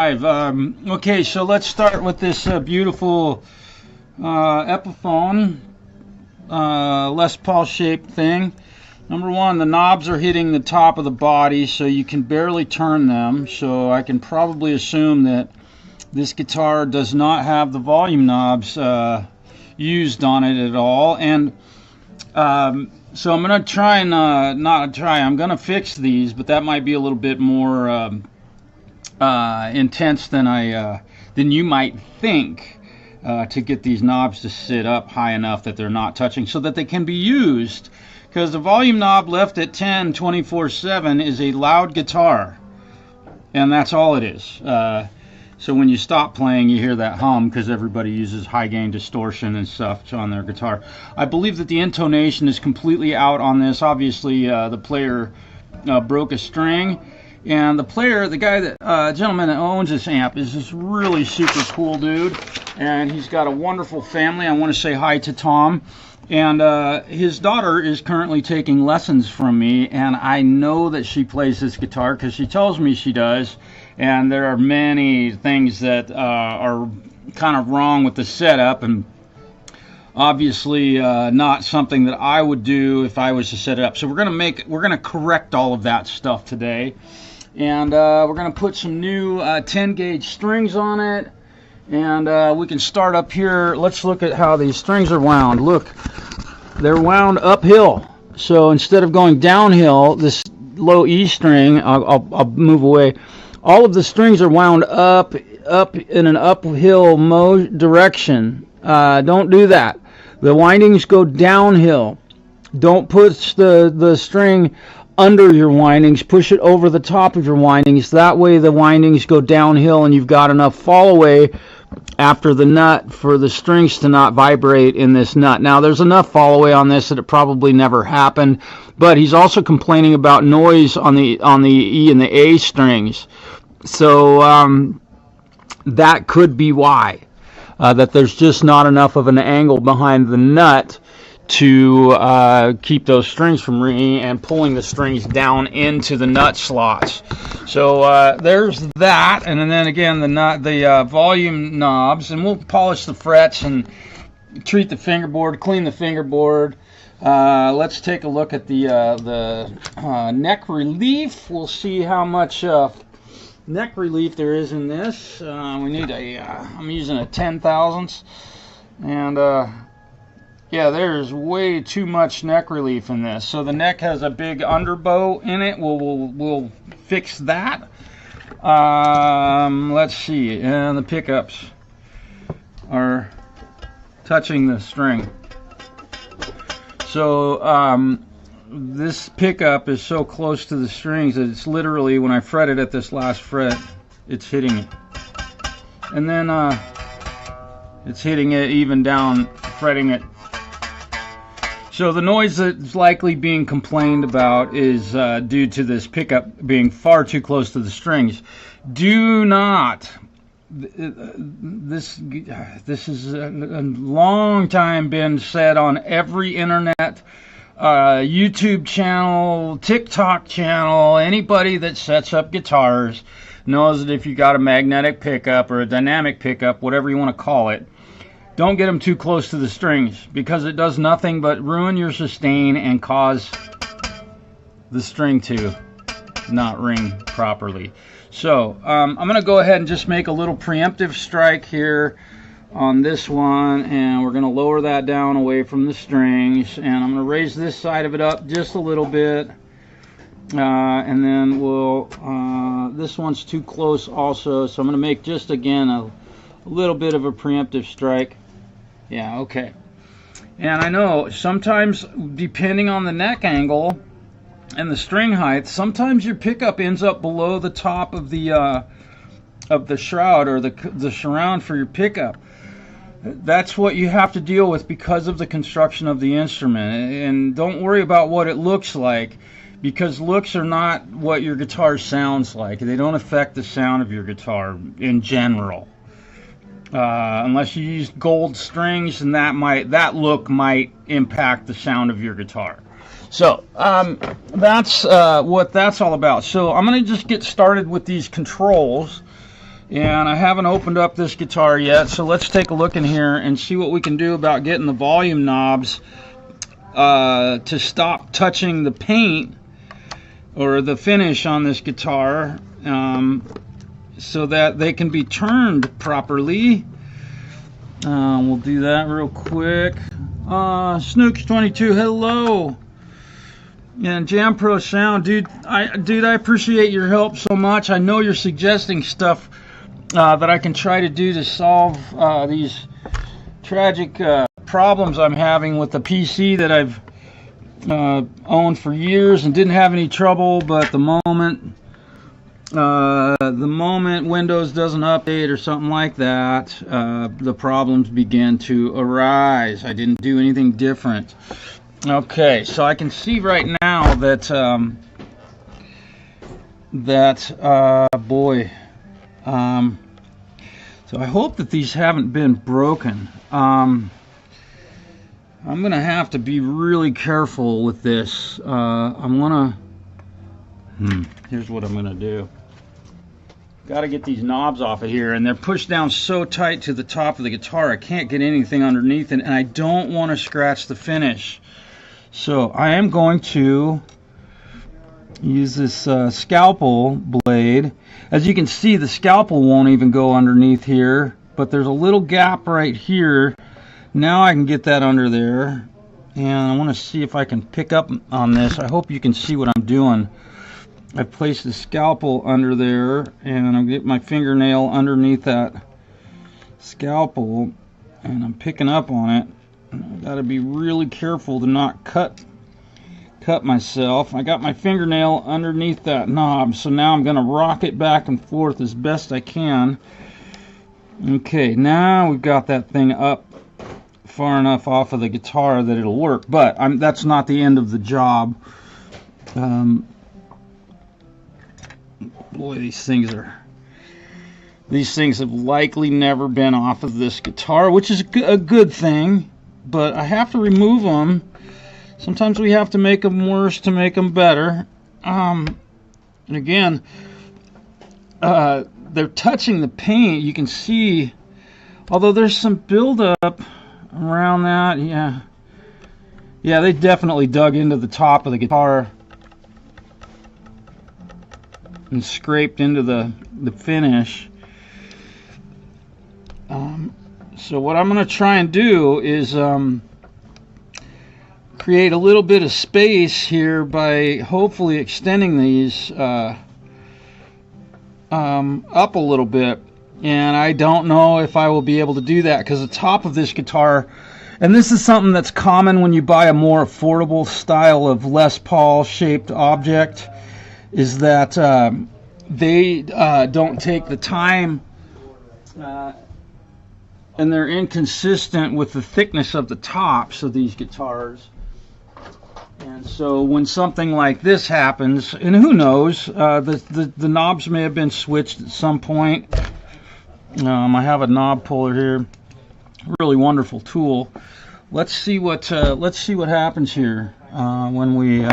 Okay, so let's start with this beautiful Epiphone Les Paul shaped thing. Number one, the knobs are hitting the top of the body, so you can barely turn them. So I can probably assume that this guitar does not have the volume knobs used on it at all. And so I'm going to try and I'm going to fix these, but that might be a little bit more intense than you might think, to get these knobs to sit up high enough that they're not touching so that they can be used, because the volume knob left at 10 24/7 is a loud guitar, and that's all it is. So when you stop playing, you hear that hum because everybody uses high gain distortion and stuff on their guitar. I believe that the intonation is completely out on this. Obviously the player broke a string. And the player, the guy that, gentleman that owns this amp is this really super cool dude. And he's got a wonderful family. I want to say hi to Tom. And his daughter is currently taking lessons from me. And I know that she plays this guitar because she tells me she does. And there are many things that are kind of wrong with the setup. And obviously not something that I would do if I was to set it up. So we're gonna correct all of that stuff today. And we're going to put some new 10 gauge strings on it, and we can start up here. Let's look at how these strings are wound. Look, they're wound uphill, so instead of going downhill, this low E string, I'll move away, all of the strings are wound up in an uphill direction. Don't do that. The windings go downhill. Don't push the string under your windings, push it over the top of your windings. That way the windings go downhill and you've got enough fall away after the nut for the strings to not vibrate in this nut. Now there's enough fall away on this that it probably never happened, but he's also complaining about noise on the E and the A strings. So that could be why, that there's just not enough of an angle behind the nut to keep those strings from ringing and pulling the strings down into the nut slots. So there's that, and then again the volume knobs, and we'll polish the frets and treat the fingerboard, clean the fingerboard. Let's take a look at the neck relief. We'll see how much neck relief there is in this. We need I'm using a 10,000ths, and yeah, there's way too much neck relief in this. So the neck has a big underbow in it. We'll fix that. Let's see. And the pickups are touching the string. So this pickup is so close to the strings that it's literally, when I fret it at this last fret, it's hitting it. And then it's hitting it even down, fretting it. So the noise that's likely being complained about is due to this pickup being far too close to the strings. Do not, this is a long time been said on every internet, YouTube channel, TikTok channel. Anybody that sets up guitars knows that if you got a magnetic pickup or a dynamic pickup, whatever you want to call it, don't get them too close to the strings, because it does nothing but ruin your sustain and cause the string to not ring properly. So I'm going to go ahead and just make a little preemptive strike here on this one, and we're going to lower that down away from the strings, and I'm going to raise this side of it up just a little bit, and then we'll this one's too close also, so I'm going to make just again a little bit of a preemptive strike. Yeah, okay. And I know sometimes, depending on the neck angle and the string height, sometimes your pickup ends up below the top of the shroud, or the surround for your pickup. That's what you have to deal with because of the construction of the instrument. And don't worry about what it looks like, because looks are not what your guitar sounds like. They don't affect the sound of your guitar in general. Unless you use gold strings, and that look might impact the sound of your guitar. So that's what that's all about. So I'm going to just get started with these controls. And I haven't opened up this guitar yet, so let's take a look in here and see what we can do about getting the volume knobs to stop touching the paint or the finish on this guitar, so that they can be turned properly. We'll do that real quick. Snooks22, hello. And Jamprosound, dude, I appreciate your help so much. I know you're suggesting stuff that I can try to do to solve these tragic problems I'm having with the PC that I've owned for years and didn't have any trouble, but the moment Windows doesn't update or something like that, the problems begin to arise. I didn't do anything different. Okay, so I can see right now that boy. So I hope that these haven't been broken. I'm gonna have to be really careful with this. Here's what I'm gonna do. Got to get these knobs off of here, and they're pushed down so tight to the top of the guitar I can't get anything underneath it, and I don't want to scratch the finish. So I am going to use this scalpel blade. As you can see, the scalpel won't even go underneath here, but there's a little gap right here. Now I can get that under there, and I want to see if I can pick up on this. I hope you can see what I'm doing. I placed the scalpel under there, and I'll get my fingernail underneath that scalpel, and I'm picking up on it. I've got to be really careful to not cut myself. I got my fingernail underneath that knob, so now I'm going to rock it back and forth as best I can. Okay, now we've got that thing up far enough off of the guitar that it'll work, but that's not the end of the job. Boy, these things have likely never been off of this guitar, which is a good thing, but I have to remove them. Sometimes we have to make them worse to make them better. And again, they're touching the paint. You can see, although there's some buildup around that. Yeah, they definitely dug into the top of the guitar and scraped into the finish. So what I'm going to try and do is create a little bit of space here by hopefully extending these up a little bit. And I don't know if I will be able to do that, because the top of this guitar, and this is something that's common when you buy a more affordable style of Les Paul shaped object, is that they don't take the time, and they're inconsistent with the thickness of the tops of these guitars. And so when something like this happens, and who knows, the knobs may have been switched at some point. I have a knob puller here, really wonderful tool. Let's see what happens here when we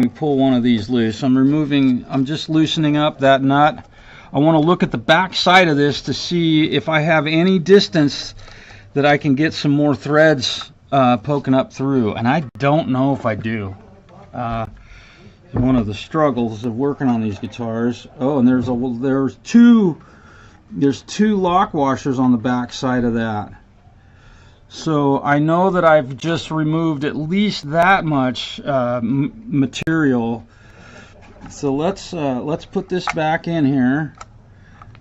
pull one of these loose. I'm just loosening up that nut. I want to look at the back side of this to see if I have any distance that I can get some more threads poking up through, and I don't know if I do. One of the struggles of working on these guitars. Oh, and there's two lock washers on the back side of that. So I know that I've just removed at least that much material. So let's put this back in here.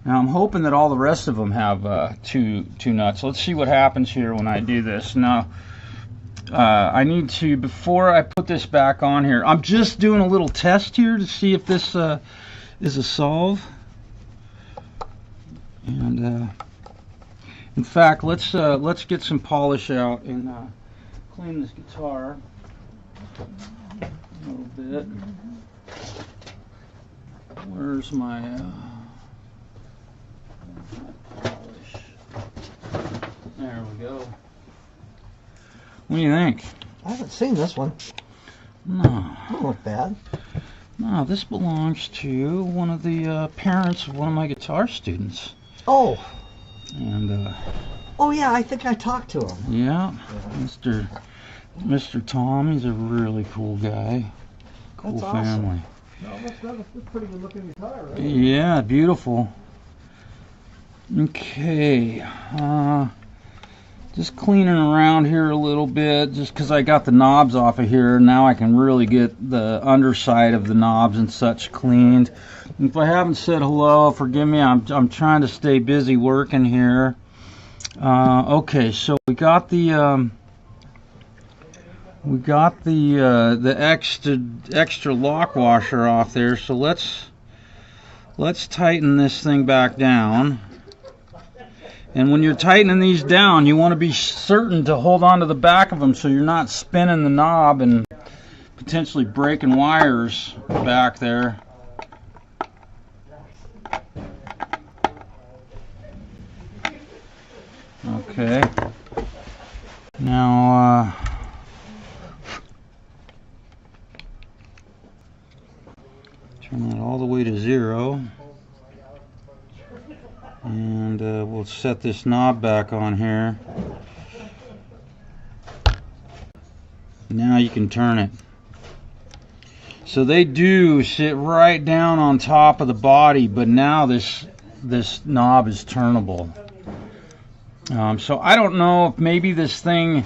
Now I'm hoping that all the rest of them have two nuts. Let's see what happens here when I do this. Now I need to, before I put this back on here, I'm just doing a little test here to see if this is a solve. And in fact, let's get some polish out and clean this guitar a little bit. Where's my polish? There we go. What do you think? I haven't seen this one. No. Doesn't look bad. No, this belongs to one of the parents of one of my guitar students. Oh. And oh yeah, I think I talked to him. Yeah, Mr. Tom. He's a really cool guy. Cool that's family. Awesome. No, that's a pretty good looking guitar, right? Yeah, beautiful. Okay. Just cleaning around here a little bit, just because I got the knobs off of here. Now I can really get the underside of the knobs and such cleaned. If I haven't said hello, forgive me. I'm trying to stay busy working here. Okay, so we got the extra lock washer off there. So let's tighten this thing back down. And when you're tightening these down, you want to be certain to hold on to the back of them so you're not spinning the knob and potentially breaking wires back there. Okay. Now, turn that all the way to 0. And we'll set this knob back on here. Now you can turn it. So they do sit right down on top of the body, but now this knob is turnable. So I don't know if maybe this thing,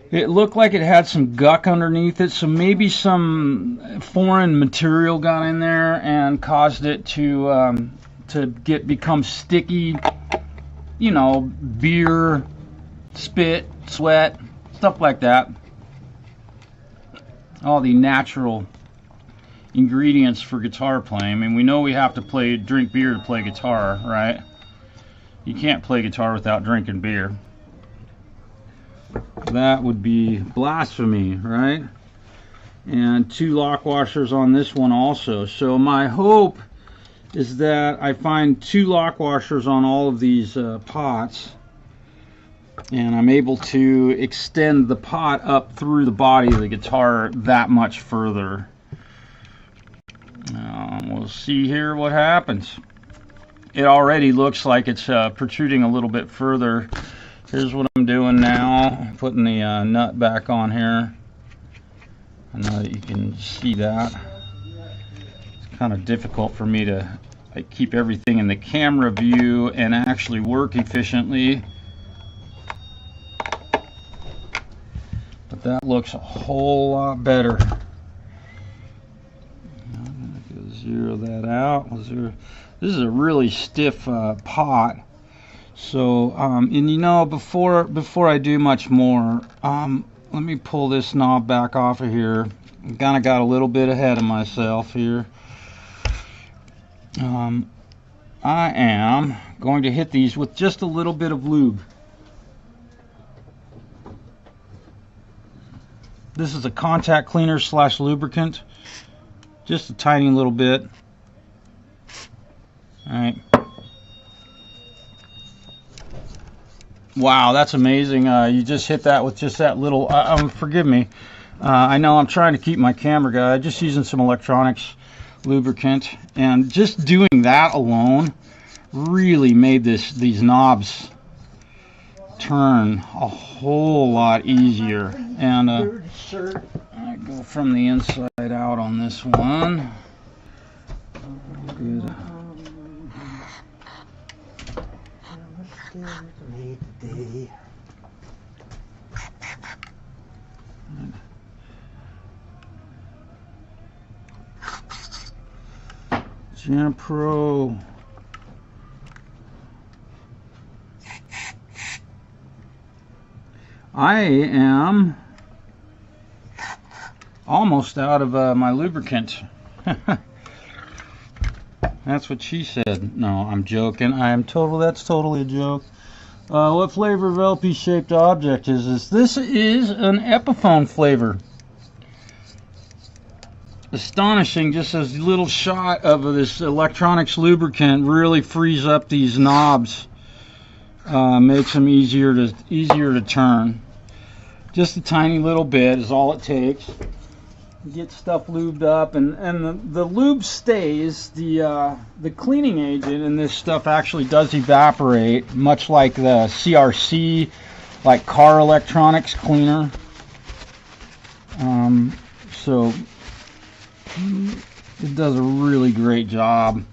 it looked like it had some guck underneath it, so maybe some foreign material got in there and caused it to become sticky, you know, beer, spit, sweat, stuff like that. All the natural ingredients for guitar playing. I mean, we know we have to drink beer to play guitar, right? You can't play guitar without drinking beer. That would be blasphemy, right? And 2 lock washers on this one also. So my hope is that I find 2 lock washers on all of these pots, and I'm able to extend the pot up through the body of the guitar that much further. We'll see here what happens. It already looks like it's protruding a little bit further. Here's what I'm doing now, putting the nut back on here. I know that you can see that. Kind of difficult for me to keep everything in the camera view and actually work efficiently, but that looks a whole lot better. I'm gonna go 0 that out. This is a really stiff pot, so and you know, before I do much more, let me pull this knob back off of here. I kind of got a little bit ahead of myself here. I am going to hit these with just a little bit of lube. This is a contact cleaner / lubricant, just a tiny little bit. Alright. Wow, that's amazing. You just hit that with just that little, forgive me. I know I'm trying to keep my camera guy, just using some electronics lubricant, and just doing that alone really made these knobs turn a whole lot easier. And I go from the inside out on this one. Good. Jampro. I am almost out of my lubricant. That's what she said. No, I'm joking. That's totally a joke. What flavor of LP shaped object is this? This is an Epiphone flavor. Astonishing, just a little shot of this electronics lubricant really frees up these knobs, makes them easier to turn. Just a tiny little bit is all it takes. get stuff lubed up, and the lube stays. The cleaning agent in this stuff actually does evaporate, much like the CRC, like car electronics cleaner. So it does a really great job.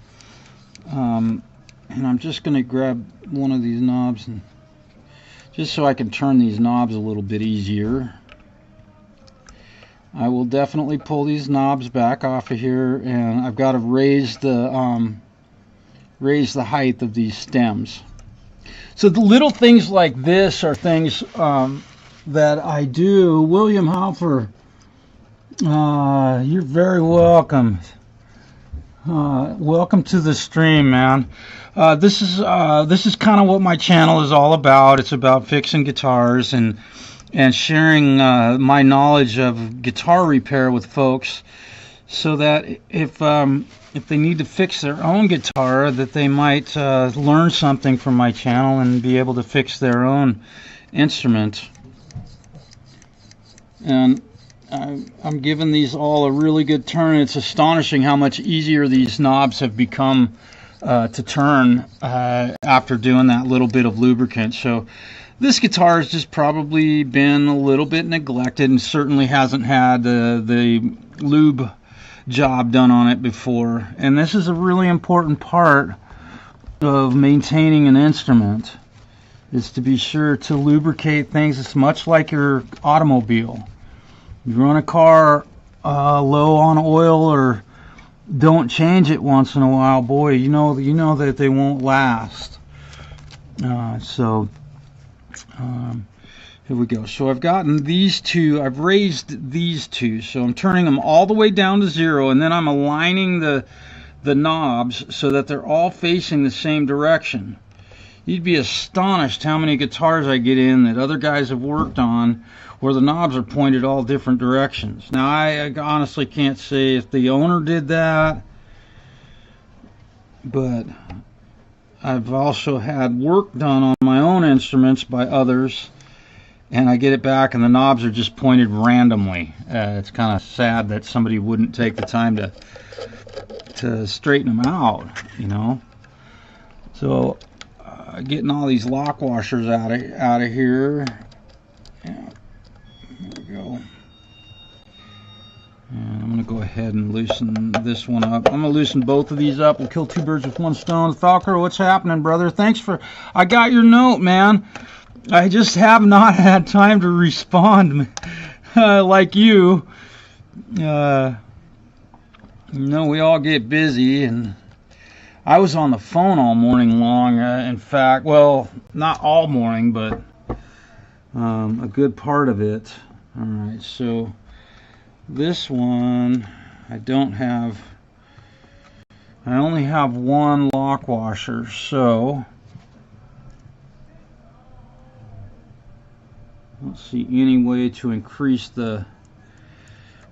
And I'm just going to grab one of these knobs, and just so I can turn these knobs a little bit easier. I will definitely pull these knobs back off of here, and I've got to raise the height of these stems. So the little things like this are things that I do. William Halfer, you're very welcome. Welcome to the stream, man. This is kind of what my channel is all about. It's about fixing guitars and sharing my knowledge of guitar repair with folks, so that if they need to fix their own guitar, that they might learn something from my channel and be able to fix their own instrument. And I'm giving these all a really good turn. It's astonishing how much easier these knobs have become to turn after doing that little bit of lubricant. So this guitar has just probably been a little bit neglected, and certainly hasn't had the lube job done on it before. And this is a really important part of maintaining an instrument, is to be sure to lubricate things. It's much like your automobile. You run a car low on oil, or don't change it once in a while, boy, you know that they won't last. Here we go. So I've gotten these two, I've raised these two, so I'm turning them all the way down to 0, and then I'm aligning the knobs so that they're all facing the same direction. You'd be astonished how many guitars I get in that other guys have worked on where the knobs are pointed all different directions. Now, I honestly can't say if the owner did that, but I've also had work done on my own instruments by others, and I get it back and the knobs are just pointed randomly. It's kind of sad that somebody wouldn't take the time to straighten them out, you know. So getting all these lock washers out of here. Yeah, there we go. And I'm going to go ahead and loosen this one up. I'm going to loosen both of these up. We'll kill two birds with one stone. TheFalCRO, what's happening, brother? Thanks for... I got your note, man. I just have not had time to respond like you. You know, we all get busy, and I was on the phone all morning long. In fact, well, not all morning, but a good part of it. All right, so... this one, I only have one lock washer, so I don't see any way to increase the...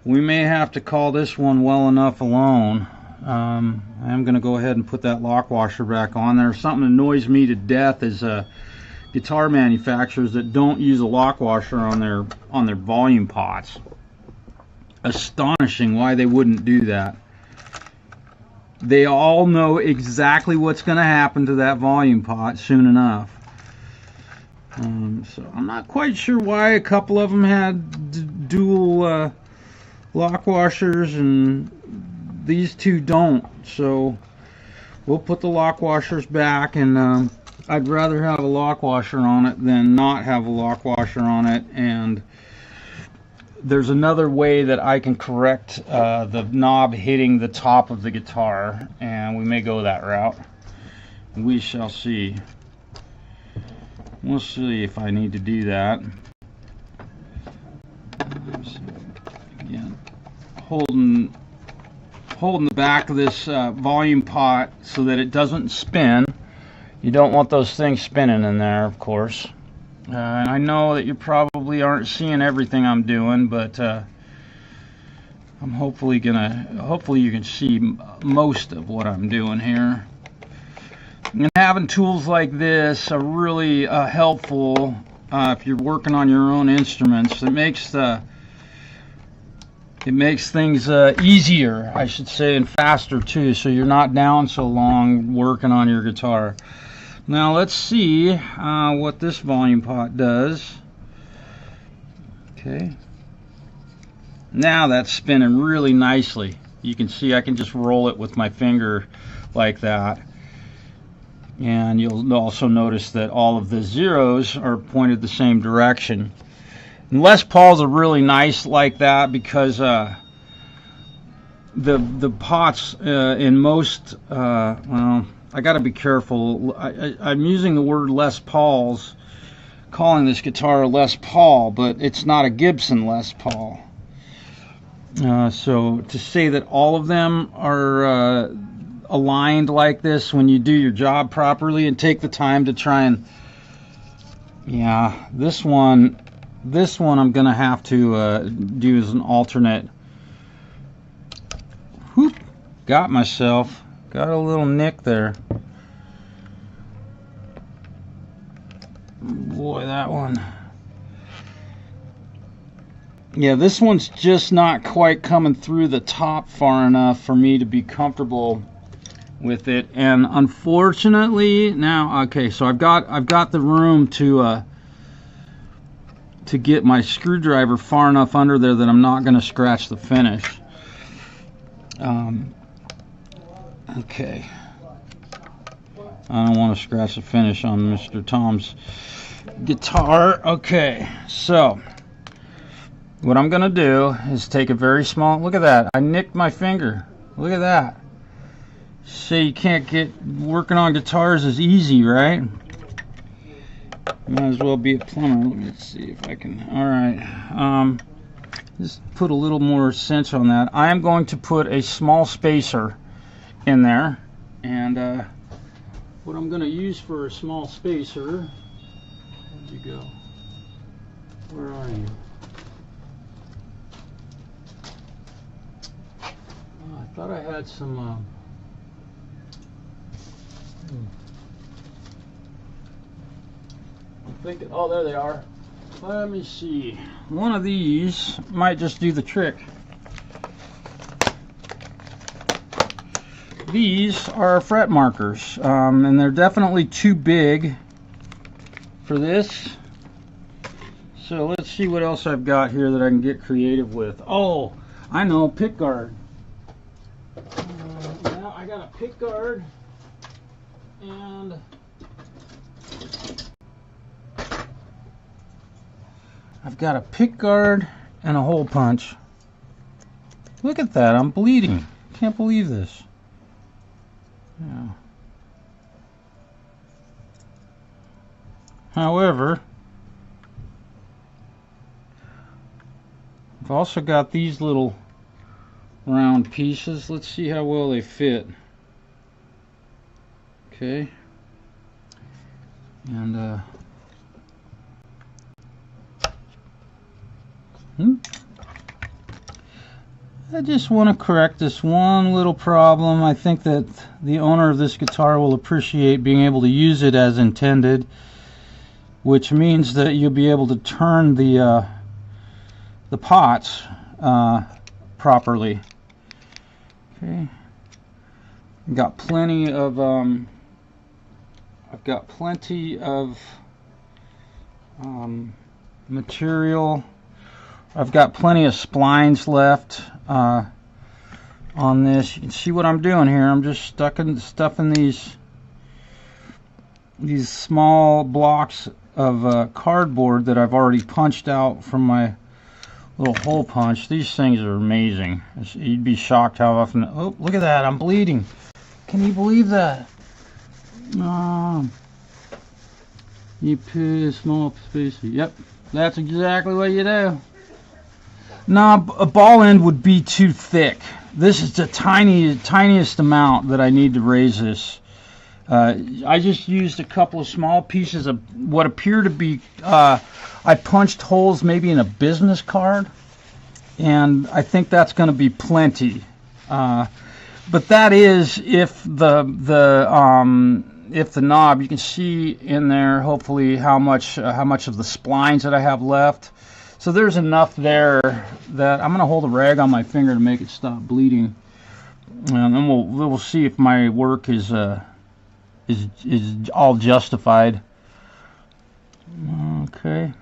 we may have to call this one well enough alone. I'm going to go ahead and put that lock washer back on there. Something that annoys me to death is guitar manufacturers that don't use a lock washer on their volume pots. Astonishing why they wouldn't do that. They all know exactly what's going to happen to that volume pot soon enough. So I'm not quite sure why a couple of them had dual lock washers and these two don't. So we'll put the lock washers back, and I'd rather have a lock washer on it than not have a lock washer on it. And there's another way that I can correct the knob hitting the top of the guitar, and we may go that route. We shall see. We'll see if I need to do that. So, again, holding the back of this volume pot so that it doesn't spin. You don't want those things spinning in there, of course. And I know that you probably aren't seeing everything I'm doing, but I'm hopefully you can see most of what I'm doing here. And having tools like this are really helpful if you're working on your own instruments. It It makes things easier, I should say, and faster too, so you're not down so long working on your guitar. Now let's see what this volume pot does. Okay. Now that's spinning really nicely. You can see I can just roll it with my finger like that. And you'll also notice that all of the zeros are pointed the same direction. And Les Pauls are really nice like that because the pots in most well, I got to be careful. I'm using the word Les Pauls, calling this guitar a Les Paul, but it's not a Gibson Les Paul. So to say that all of them are aligned like this when you do your job properly and take the time to try and, yeah, this one I'm gonna have to do as an alternate. Whoop, got myself, got a little nick there. Boy, that one. Yeah, this one's just not quite coming through the top far enough for me to be comfortable with it. And unfortunately, now, okay, so I've got the room to get my screwdriver far enough under there that I'm not going to scratch the finish. Okay. I don't want to scratch the finish on Mr. Tom's guitar. Okay, so what I'm going to do is take a very small, look at that, I nicked my finger. Look at that. See, you can't get working on guitars is easy, right? Might as well be a plumber. Let's see if I can. Alright. Just put a little more cinch on that. I am going to put a small spacer in there. And what I'm going to use for a small spacer. Where'd you go? Where are you? Oh, I thought I had some. I'm thinking, oh, there they are. Let me see. One of these might just do the trick. These are fret markers, and they're definitely too big for this. So let's see what else I've got here that I can get creative with. Oh, I know, pick guard. Now I got a pick guard, and I've got a pick guard and a hole punch. Look at that, I'm bleeding. Can't believe this. Yeah. However, I've also got these little round pieces. Let's see how well they fit. Okay. And I just want to correct this one little problem. I think that the owner of this guitar will appreciate being able to use it as intended, which means that you'll be able to turn the pots properly. Okay, I've got plenty of material. I've got plenty of splines left on this. You can see what I'm doing here. I'm just stuffing these small blocks of cardboard that I've already punched out from my little hole punch. These things are amazing. You'd be shocked how often. Oh, look at that! I'm bleeding. Can you believe that? You put a small spacer. Yep, that's exactly what you do. No, a ball end would be too thick. This is the tiniest amount that I need to raise this. I just used a couple of small pieces of what appear to be, I punched holes maybe in a business card, and I think that's going to be plenty. But that is if the knob, you can see in there hopefully how much of the splines that I have left. So there's enough there that I'm going to hold a rag on my finger to make it stop bleeding. And then we'll see if my work is all justified. Okay.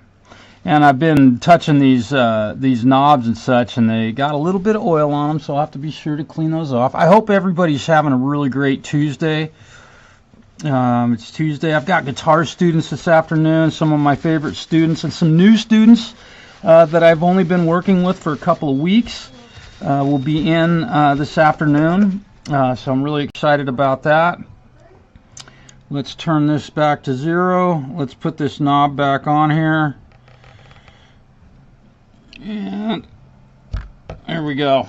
And I've been touching these knobs and such, and they got a little bit of oil on them, so I'll have to be sure to clean those off. I hope everybody's having a really great Tuesday. It's Tuesday. I've got guitar students this afternoon, some of my favorite students, and some new students that I've only been working with for a couple of weeks will be in this afternoon. So I'm really excited about that. Let's turn this back to 0. Let's put this knob back on here. And there we go.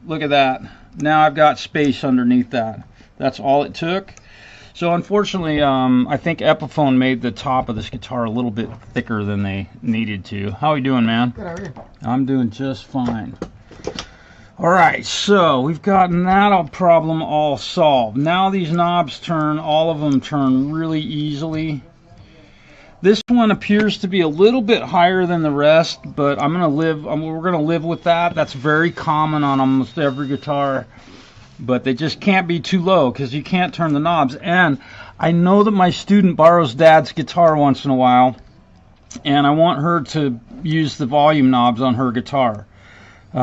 Look at that. Now I've got space underneath that. That's all it took. So unfortunately, I think Epiphone made the top of this guitar a little bit thicker than they needed to. How are you doing, man? Good, how are you? I'm doing just fine. Alright, so we've gotten that problem all solved. Now these knobs turn, all of them turn really easily. This one appears to be a little bit higher than the rest, but we're gonna live with that. That's very common on almost every guitar. But they just can't be too low because you can't turn the knobs. And I know that my student borrows Dad's guitar once in a while, and I want her to use the volume knobs on her guitar. A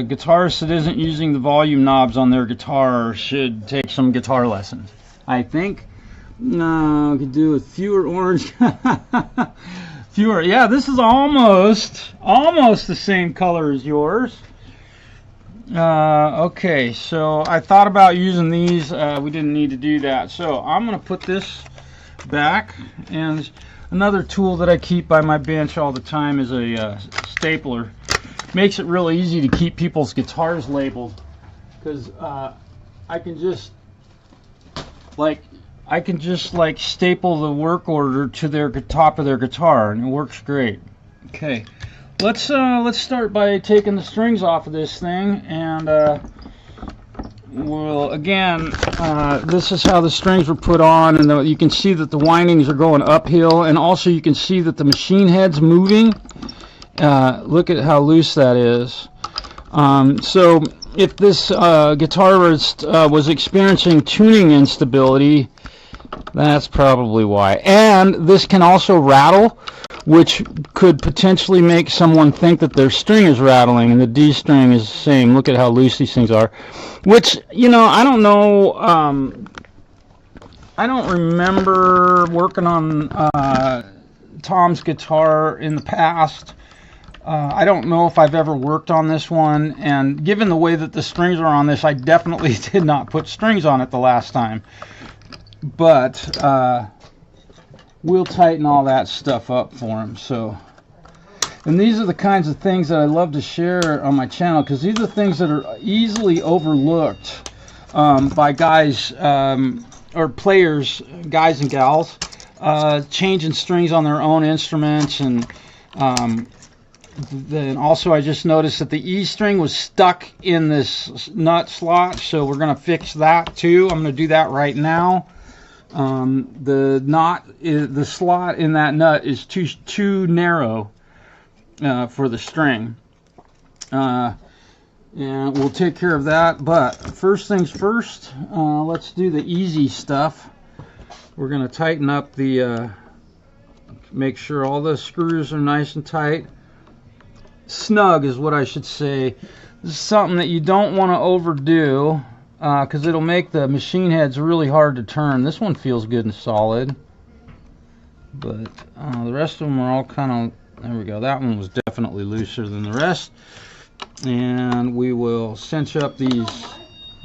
guitarist that isn't using the volume knobs on their guitar should take some guitar lessons, I think. No, I could do with fewer orange. Fewer. Yeah, this is almost the same color as yours. Okay, so I thought about using these. We didn't need to do that. So I'm going to put this back. And another tool that I keep by my bench all the time is a stapler. Makes it real easy to keep people's guitars labeled, because I can just staple the work order to their top of their guitar, and it works great. Okay, let's start by taking the strings off of this thing, and well, again, this is how the strings were put on, and you can see that the windings are going uphill, and also you can see that the machine head's moving. Look at how loose that is. So if this guitarist was experiencing tuning instability, that's probably why. And this can also rattle, which could potentially make someone think that their string is rattling, and the D string is the same. Look at how loose these things are. Which, you know, I don't know. I don't remember working on Tom's guitar in the past. I don't know if I've ever worked on this one, and given the way that the strings are on this, I definitely did not put strings on it the last time. But we'll tighten all that stuff up for him. So, and these are the kinds of things that I love to share on my channel, because these are things that are easily overlooked by guys or players, guys and gals, changing strings on their own instruments. And then also I just noticed that the E string was stuck in this nut slot, so we're going to fix that too. I'm going to do that right now. The slot in that nut is too narrow for the string, and we'll take care of that. But first things first, let's do the easy stuff. We're going to tighten up the make sure all the screws are nice and tight. Snug is what I should say. This is something that you don't want to overdo, because it'll make the machine heads really hard to turn. This one feels good and solid, but the rest of them are all kind of, there we go, that one was definitely looser than the rest. And we will cinch up these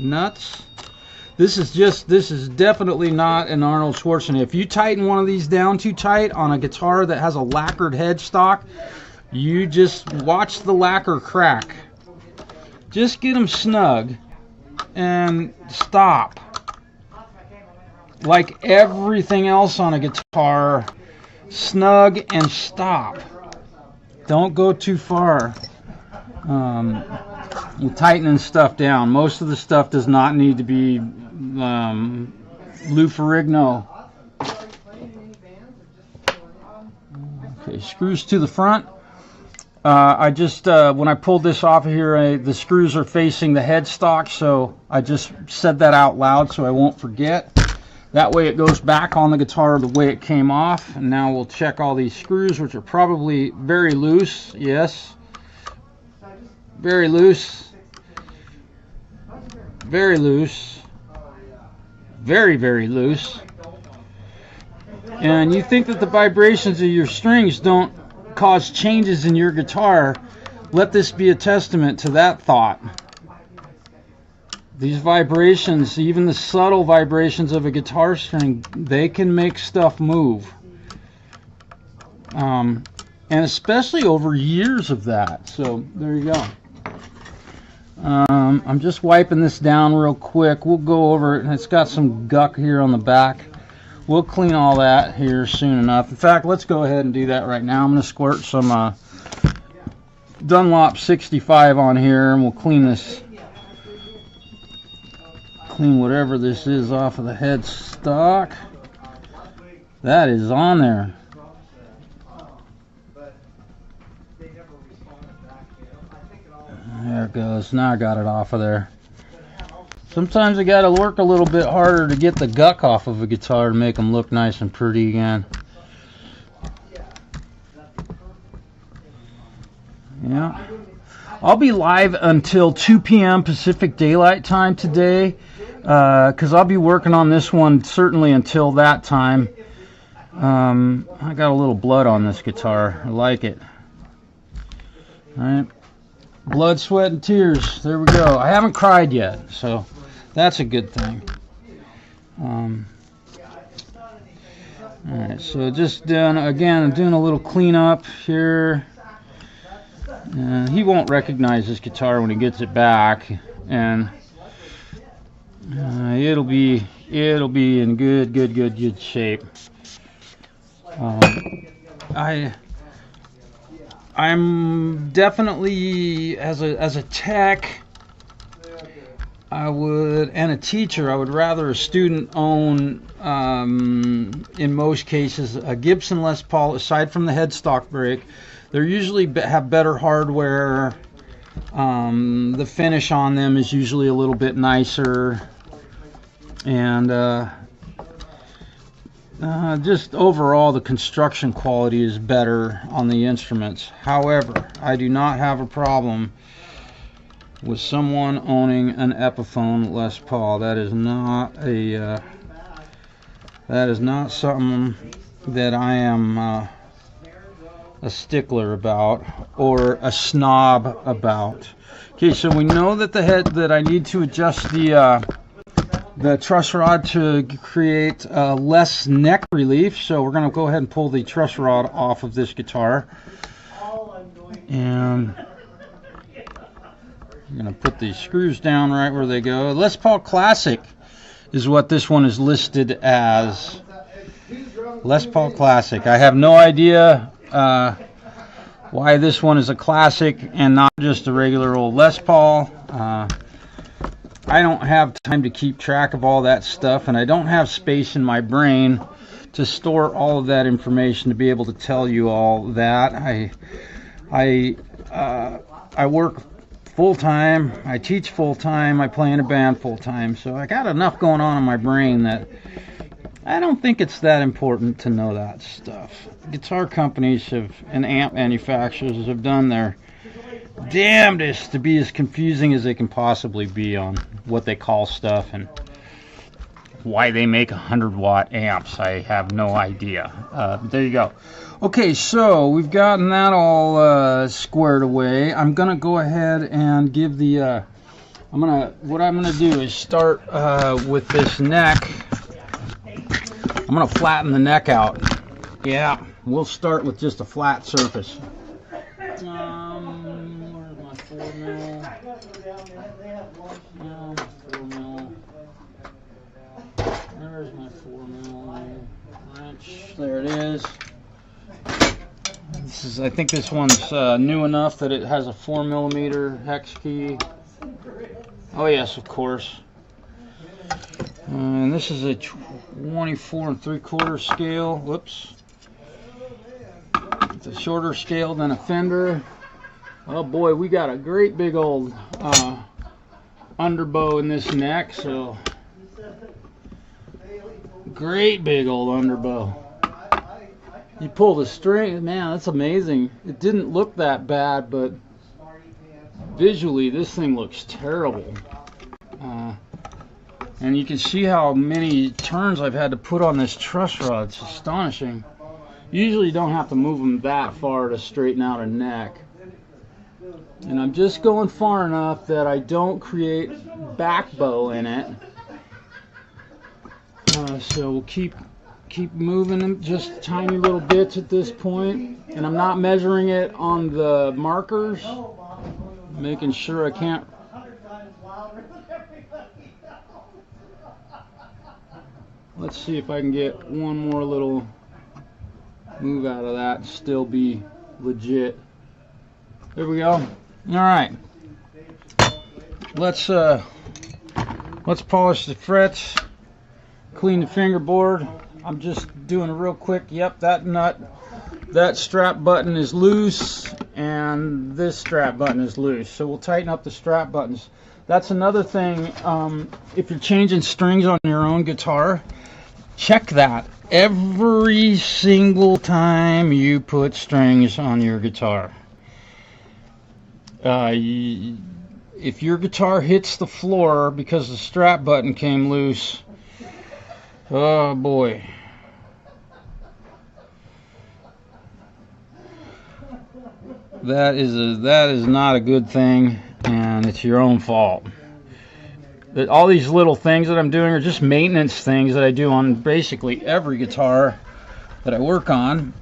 nuts. This is definitely not an Arnold Schwarzenegger. If you tighten one of these down too tight on a guitar that has a lacquered headstock, you just watch the lacquer crack. Just get them snug and stop. Like everything else on a guitar, snug and stop. Don't go too far. You're tightening stuff down. Most of the stuff does not need to be Lou Ferrigno. Okay, screws to the front. I just, when I pulled this off of here, the screws are facing the headstock, so I just said that out loud so I won't forget. That way it goes back on the guitar the way it came off. And now we'll check all these screws, which are probably very loose. Yes. Very loose. Very loose. Very, very loose. And you think that the vibrations of your strings don't cause changes in your guitar. Let this be a testament to that thought. These vibrations, even the subtle vibrations of a guitar string, they can make stuff move. And especially over years of that. So there you go. I'm just wiping this down real quick. We'll go over it, and it's got some guck here on the back. We'll clean all that here soon enough. In fact, let's go ahead and do that right now. I'm going to squirt some Dunlop 65 on here, and we'll clean this, clean whatever this is off of the headstock. That is on there. There it goes. Now I got it off of there. Sometimes I gotta work a little bit harder to get the guck off of a guitar to make them look nice and pretty again. Yeah. I'll be live until 2 p.m. Pacific Daylight Time today, because I'll be working on this one certainly until that time. I got a little blood on this guitar. I like it. Alright. Blood, sweat, and tears. There we go. I haven't cried yet, so that's a good thing. Alright, so just doing, again, I'm doing a little cleanup here. He won't recognize this guitar when he gets it back, and it'll be in good shape. I'm definitely, as a tech, I would, and a teacher, I would rather a student own, in most cases, a Gibson Les Paul. Aside from the headstock brake, they usually have better hardware. The finish on them is usually a little bit nicer, and just overall the construction quality is better on the instruments. However, I do not have a problem with someone owning an Epiphone Les Paul. That is not something that I am a stickler about or a snob about. Okay, so we know that that I need to adjust the truss rod to create less neck relief, so we're going to go ahead and pull the truss rod off of this guitar, and I'm going to put these screws down right where they go. Les Paul Classic is what this one is listed as. Les Paul Classic. I have no idea why this one is a classic and not just a regular old Les Paul. I don't have time to keep track of all that stuff, and I don't have space in my brain to store all of that information to be able to tell you all that. I work full-time, I teach full-time, I play in a band full-time, so I got enough going on in my brain that I don't think it's that important to know that stuff. Guitar companies and amp manufacturers have done their damnedest to be as confusing as they can possibly be on what they call stuff and why they make 100-watt amps. I have no idea. There you go. Okay, so we've gotten that all squared away. I'm gonna go ahead and give the what I'm gonna do is start with this neck. I'm gonna flatten the neck out. Yeah, we'll start with just a flat surface. Where's my 4 mil? 4 mil. There's my 4 mil wrench. There it is. I think this one's new enough that it has a 4mm hex key. Oh yes, of course. And this is a 24 3/4 scale. Whoops. It's a shorter scale than a Fender. Oh boy, we got a great big old underbow in this neck, so great big old underbow. You pull the string, man, that's amazing. It didn't look that bad, but visually this thing looks terrible. And you can see how many turns I've had to put on this truss rod. It's astonishing. Usually you don't have to move them that far to straighten out a neck. And I'm just going far enough that I don't create back bow in it. So we'll keep moving them just tiny little bits at this point. And I'm not measuring it on the markers, making sure I can't. Let's see if I can get one more little move out of that and still be legit. There we go. All right. Let's polish the frets, clean the fingerboard. I'm just doing a real quick. Yep, that strap button is loose, and this strap button is loose. So we'll tighten up the strap buttons. That's another thing. If you're changing strings on your own guitar, check that every single time you put strings on your guitar. If your guitar hits the floor because the strap button came loose, oh boy. That is not a good thing, and it's your own fault. All these little things that I'm doing are just maintenance things that I do on basically every guitar that I work on.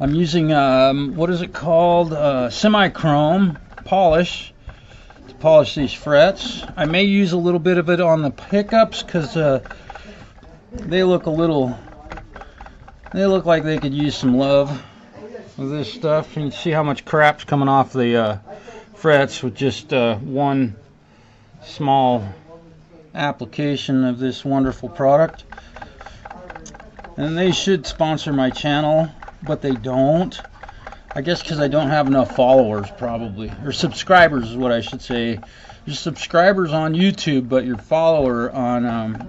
I'm using what is it called? Semi-chrome polish to polish these frets. I may use a little bit of it on the pickups because they look like they could use some love with this stuff. You can see how much crap's coming off the frets with just one small application of this wonderful product. And they should sponsor my channel, but they don't. I guess because I don't have enough followers, probably, or subscribers is what I should say. You're subscribers on YouTube, but you're follower on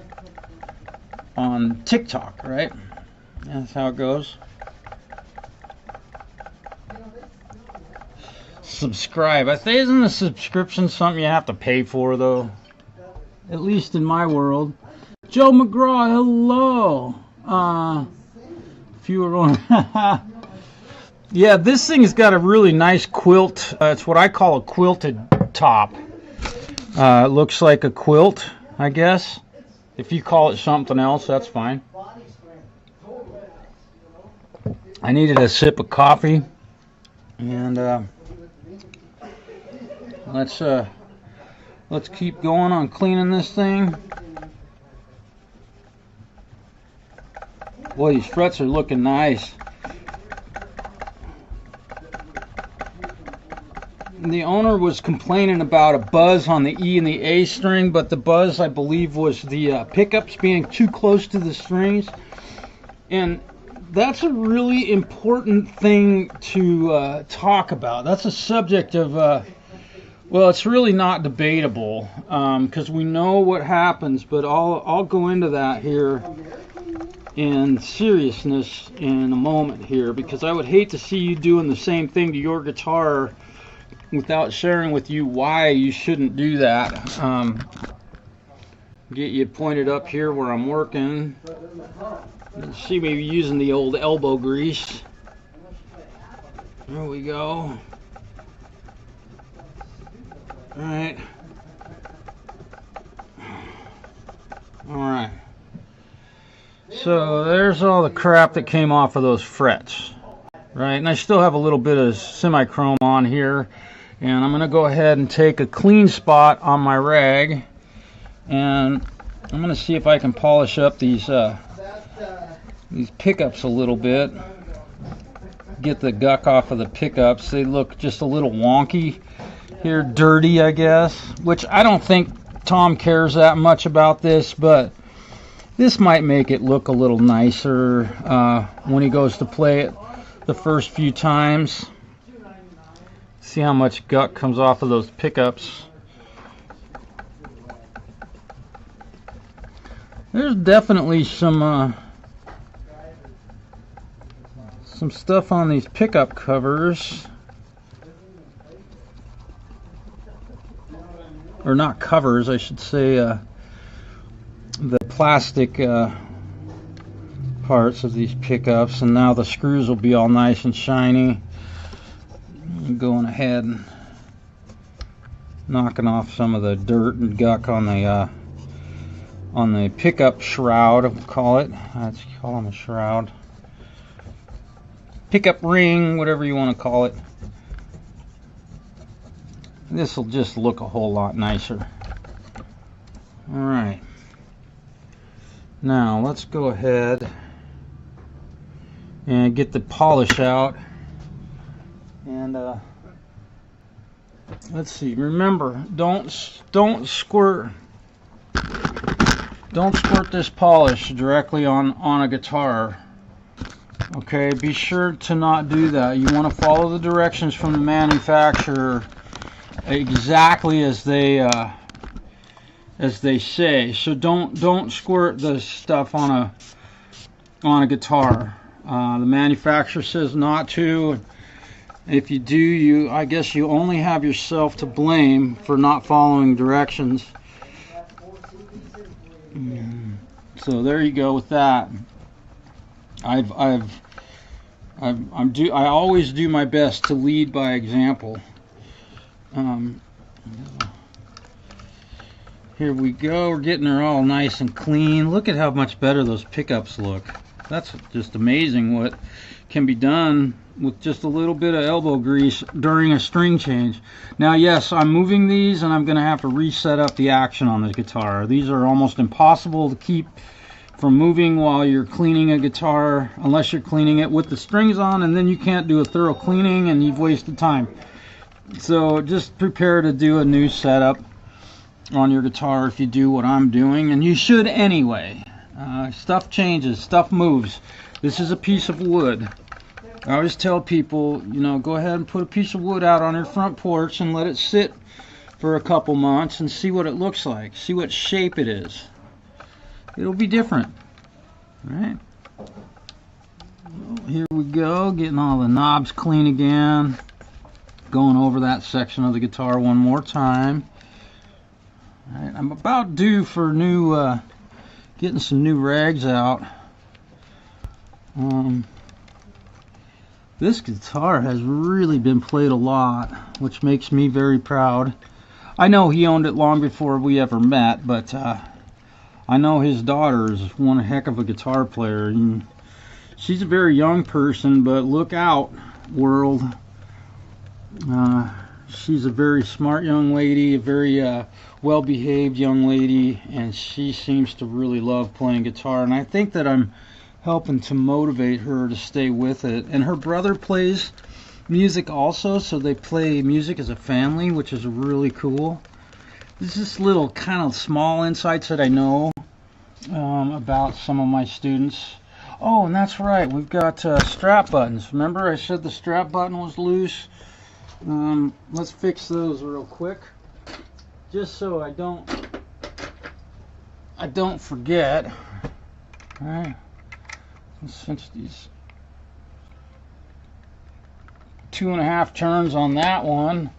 TikTok, right? That's how it goes. Subscribe. I think, isn't a subscription something you have to pay for, though? At least in my world. Joe McGraw, hello. If you were on, yeah, this thing's got a really nice quilt. It's what I call a quilted top. It looks like a quilt, I guess. If you call it something else, that's fine. I needed a sip of coffee, and let's keep going on cleaning this thing. Boy, these frets are looking nice. The owner was complaining about a buzz on the E and the A string, but the buzz, I believe, was the pickups being too close to the strings. And that's a really important thing to talk about. That's a subject of, well, it's really not debatable, because we know what happens, but I'll go into that here in seriousness in a moment here, because I would hate to see you doing the same thing to your guitar without sharing with you why you shouldn't do that. Get you pointed up here where I'm working. Let's see, maybe using the old elbow grease. There we go. Alright. Alright. So there's all the crap that came off of those frets. Right, and I still have a little bit of semi-chrome on here. And I'm going to go ahead and take a clean spot on my rag. And I'm going to see if I can polish up these pickups a little bit. Get the guck off of the pickups. They look just a little wonky here, dirty, I guess. Which I don't think Tom cares that much about this, but this might make it look a little nicer when he goes to play it the first few times. See how much guck comes off of those pickups. There's definitely some stuff on these pickup covers, or not covers, I should say, the plastic parts of these pickups, and now the screws will be all nice and shiny. I'm going ahead and knocking off some of the dirt and guck on the pickup shroud, we'll call it. Let's call them a shroud. Pickup ring, whatever you want to call it. This will just look a whole lot nicer. Alright. Now let's go ahead and get the polish out. And let's see. Remember, don't squirt this polish directly on a guitar. Okay, be sure to not do that. You want to follow the directions from the manufacturer exactly as they say. So don't squirt the stuff on a guitar. The manufacturer says not to. If you do, I guess you only have yourself to blame for not following directions. So there you go with that. I always do my best to lead by example. Here we go. We're getting her all nice and clean. Look at how much better those pickups look. That's just amazing what can be done with just a little bit of elbow grease during a string change. Now, yes, I'm moving these and I'm going to have to reset up the action on the guitar. These are almost impossible to keep from moving while you're cleaning a guitar, unless you're cleaning it with the strings on, and then you can't do a thorough cleaning and you've wasted time. So just prepare to do a new setup on your guitar if you do what I'm doing, and you should anyway. Stuff changes, stuff moves. This is a piece of wood. I always tell people, you know, go ahead and put a piece of wood out on your front porch and let it sit for a couple months and see what it looks like. See what shape it is. It'll be different. All right. Here we go, getting all the knobs clean again. Going over that section of the guitar one more time. All right, I'm about due for new, getting some new rags out. This guitar has really been played a lot, which makes me very proud. I know he owned it long before we ever met, but I know his daughter is one heck of a guitar player. And she's a very young person, but look out, world. She's a very smart young lady, a very well-behaved young lady, and she seems to really love playing guitar. And I think that I'm helping to motivate her to stay with it. And her brother plays music also, so they play music as a family, which is really cool. There's just little kind of small insights that I know about some of my students. Oh, and that's right, we've got strap buttons. Remember I said the strap button was loose? Let's fix those real quick, just so I don't forget. All right. Since these 2.5 turns on that one,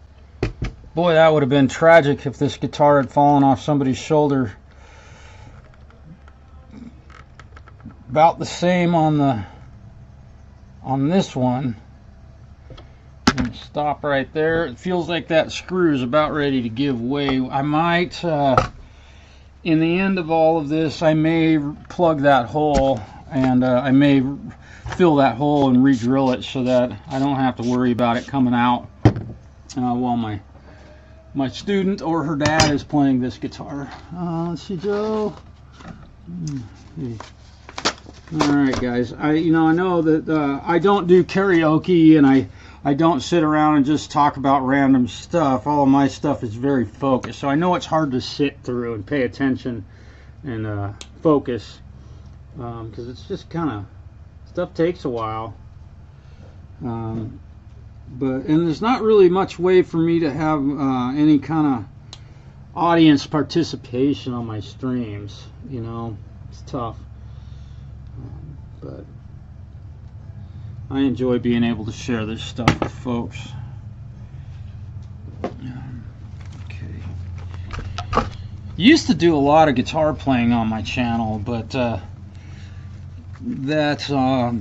boy, that would have been tragic if this guitar had fallen off somebody's shoulder. About the same on this one. And stop right there. It feels like that screw is about ready to give way. I might, in the end of all of this, I may plug that hole. And I may fill that hole and re-drill it so that I don't have to worry about it coming out while my student or her dad is playing this guitar. Let's see, Joe. All right, guys. I know that I don't do karaoke, and I don't sit around and just talk about random stuff. All of my stuff is very focused, so I know it's hard to sit through and pay attention and focus. Because it's just kind of, stuff takes a while. And there's not really much way for me to have any kind of audience participation on my streams. You know, it's tough. But I enjoy being able to share this stuff with folks. Okay. Used to do a lot of guitar playing on my channel, but that's I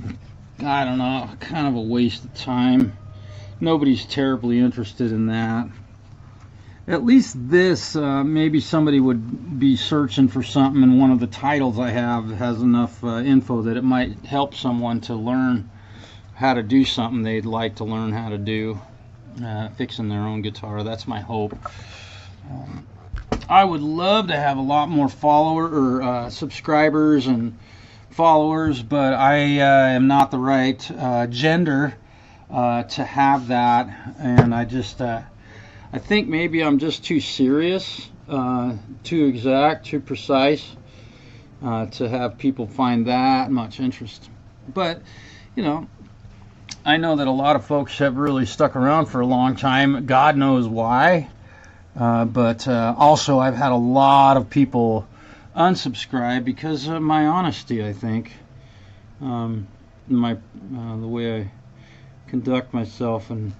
don't know, kind of a waste of time. Nobody's terribly interested in that. At least this, maybe somebody would be searching for something, and one of the titles I have has enough info that it might help someone to learn how to do something they'd like to learn how to do, fixing their own guitar. That's my hope. I would love to have a lot more subscribers and followers, but I am not the right gender to have that, and I think maybe I'm just too serious, too exact, too precise to have people find that much interest. But you know, I know that a lot of folks have really stuck around for a long time. God knows why. But also I've had a lot of people unsubscribe because of my honesty, I think. The way I conduct myself and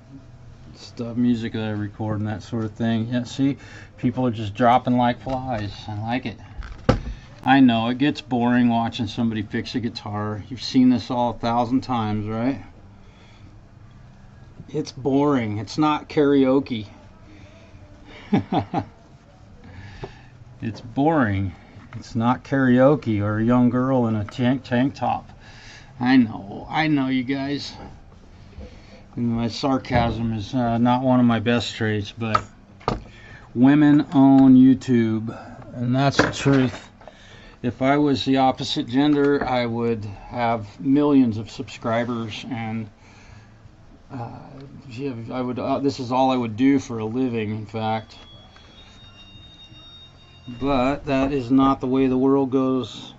stuff, music that I record and that sort of thing. Yeah, see, people are just dropping like flies. I like it. I know it gets boring watching somebody fix a guitar. You've seen this all 1,000 times, right? It's boring. It's not karaoke. It's boring. It's not karaoke or a young girl in a tank top. I know you guys. And my sarcasm is not one of my best traits, but women own YouTube, and that's the truth. If I was the opposite gender, I would have millions of subscribers, and I would. This is all I would do for a living, in fact. But that is not the way the world goes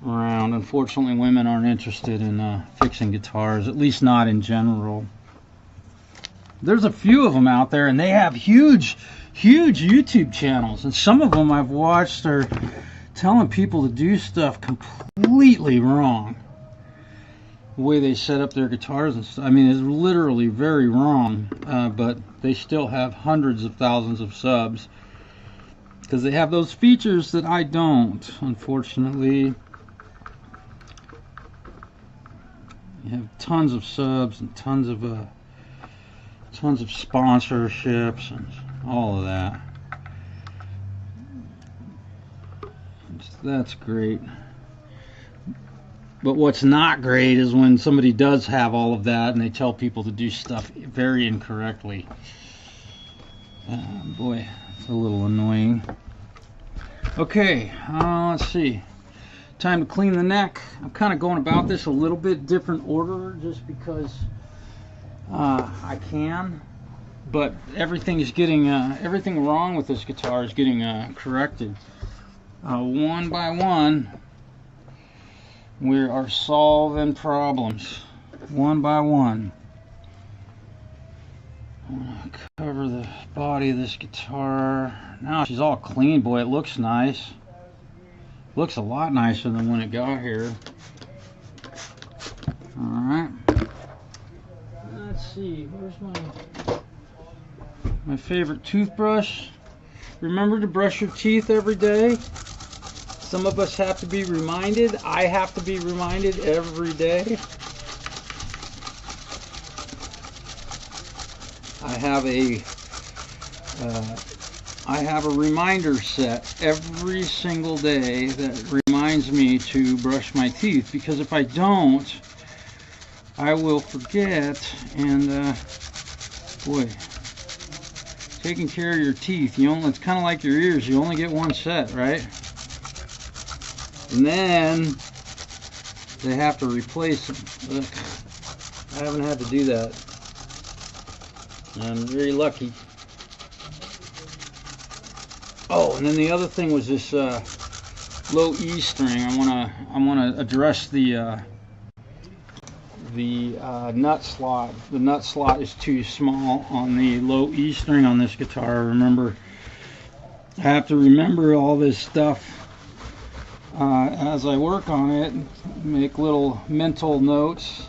around. Unfortunately, women aren't interested in fixing guitars, at least not in general. There's a few of them out there, and they have huge YouTube channels, and some of them I've watched are telling people to do stuff completely wrong. The way they set up their guitars and stuff, I mean, it's literally very wrong, but they still have hundreds of thousands of subs because they have those features that I don't, unfortunately. You have tons of subs and tons of sponsorships and all of that. That's great. But what's not great is when somebody does have all of that and they tell people to do stuff very incorrectly. Boy, it's a little annoying. Okay, let's see. Time to clean the neck. I'm kind of going about this a little bit different order just because I can. But everything is getting, everything wrong with this guitar is getting corrected. One by one, we are solving problems. One by one. I'm gonna cover the body of this guitar. Now she's all clean. Boy, it looks nice. Looks a lot nicer than when it got here. Alright. Let's see. Where's my favorite toothbrush? Remember to brush your teeth every day. Some of us have to be reminded. I have to be reminded every day. I have a reminder set every single day that reminds me to brush my teeth, because if I don't, I will forget. And boy, taking care of your teeth, it's kind of like your ears. You only get one set, right? And then they have to replace them. Ugh. I haven't had to do that. I'm very lucky. Oh, and then the other thing was this low E string. I wanna address the the nut slot. The nut slot is too small on the low E string on this guitar. Remember, I have to remember all this stuff as I work on it, make little mental notes.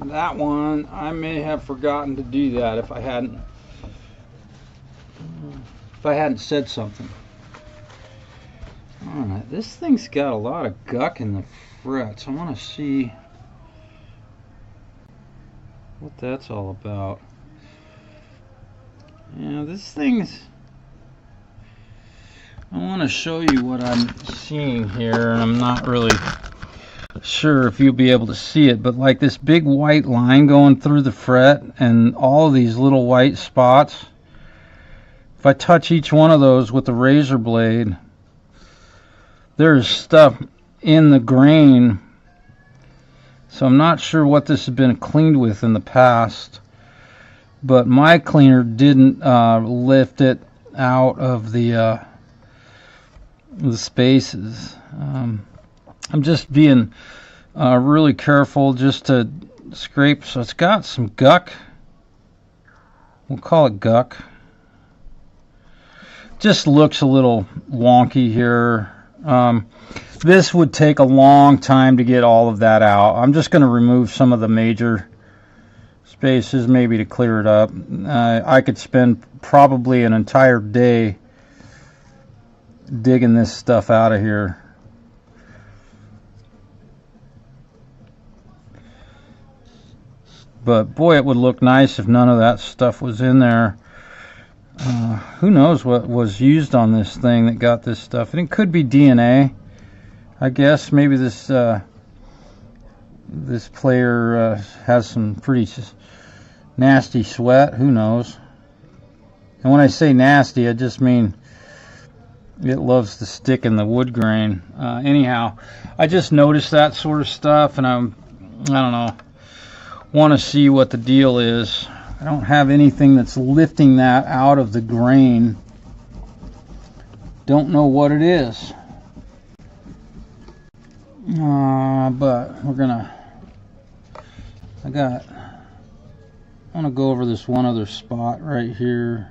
That one, I may have forgotten to do that if I hadn't said something. Alright, this thing's got a lot of guck in the frets. I want to see what that's all about. Yeah, this thing's... I want to show you what I'm seeing here, and I'm not really sure if you'll be able to see it, but like this big white line going through the fret and all of these little white spots. If I touch each one of those with a razor blade, there's stuff in the grain, so I'm not sure what this has been cleaned with in the past, but my cleaner didn't lift it out of the spaces. I'm just being really careful just to scrape. So it's got some guck. We'll call it guck. Just looks a little wonky here. This would take a long time to get all of that out. I'm just going to remove some of the major spaces, maybe to clear it up. I could spend probably an entire day digging this stuff out of here. But boy, it would look nice if none of that stuff was in there. Who knows what was used on this thing that got this stuff? And it could be DNA, I guess. Maybe this this player has some pretty nasty sweat. Who knows? And when I say nasty, I just mean it loves to stick in the wood grain. Anyhow, I just noticed that sort of stuff, and I don't know, want to see what the deal is. I don't have anything that's lifting that out of the grain. Don't know what it is. But we're gonna, I want to go over this one other spot right here.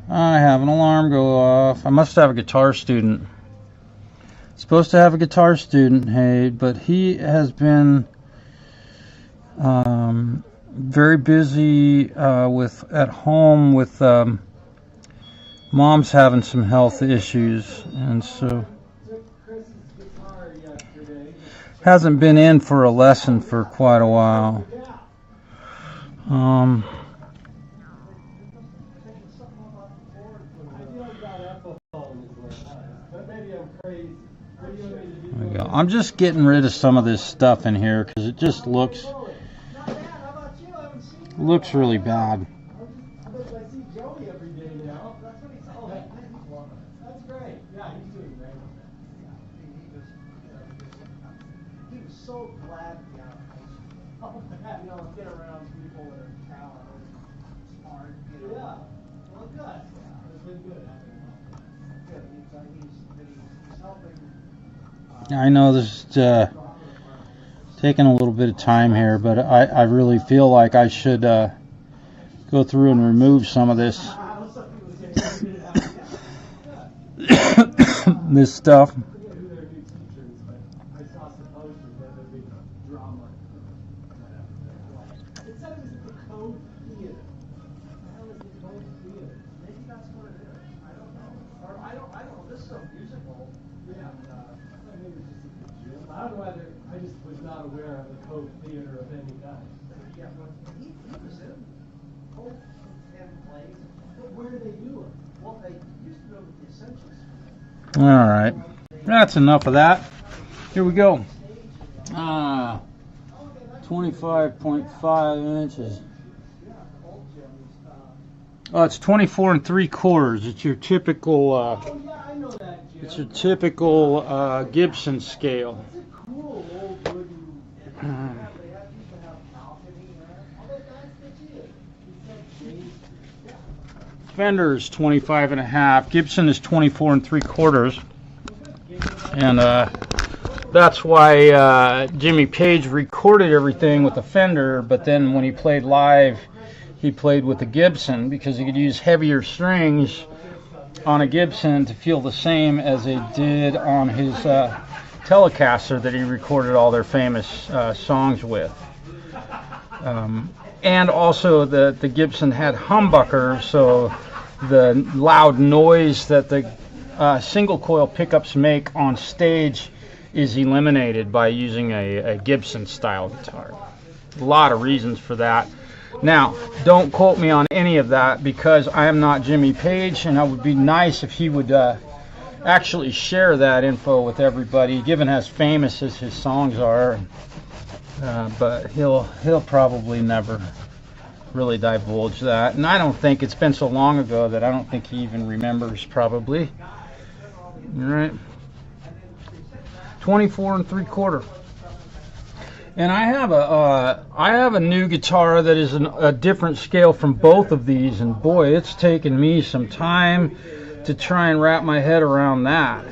I have an alarm go off. I must have a guitar student. Supposed to have a guitar student, hey, but he has been very busy at home with mom's having some health issues, and so hasn't been in for a lesson for quite a while. There we go. I'm just getting rid of some of this stuff in here because it just looks really bad. So glad to get around people that are talented, smart, Yeah, well, good. It's been good having him. He's helping. I know this is taking a little bit of time here, but I really feel like I should go through and remove some of this this stuff. I just was not aware of the Code Theater of any kind. Yeah, but he was in Code 10 plays. But where do they do it? Well, they used to know the Essentials. All right, that's enough of that. Here we go. 25.5 inches. Oh, it's 24 3/4. It's your typical. It's your typical Gibson scale. Fender is 25.5. Gibson is 24 3/4. And that's why Jimmy Page recorded everything with the Fender, but then when he played live, he played with the Gibson, because he could use heavier strings on a Gibson to feel the same as they did on his Telecaster that he recorded all their famous songs with. And also the Gibson had humbucker, so the loud noise that the single coil pickups make on stage is eliminated by using a Gibson style guitar. A lot of reasons for that. Now, don't quote me on any of that, because I am not Jimmy Page, and it would be nice if he would actually share that info with everybody, given as famous as his songs are. But he'll probably never really divulge that, and I don't think, it's been so long ago that I don't think he even remembers, probably. All right, 24 3/4. And I have a new guitar that is a different scale from both of these, and boy, it's taken me some time to try and wrap my head around that.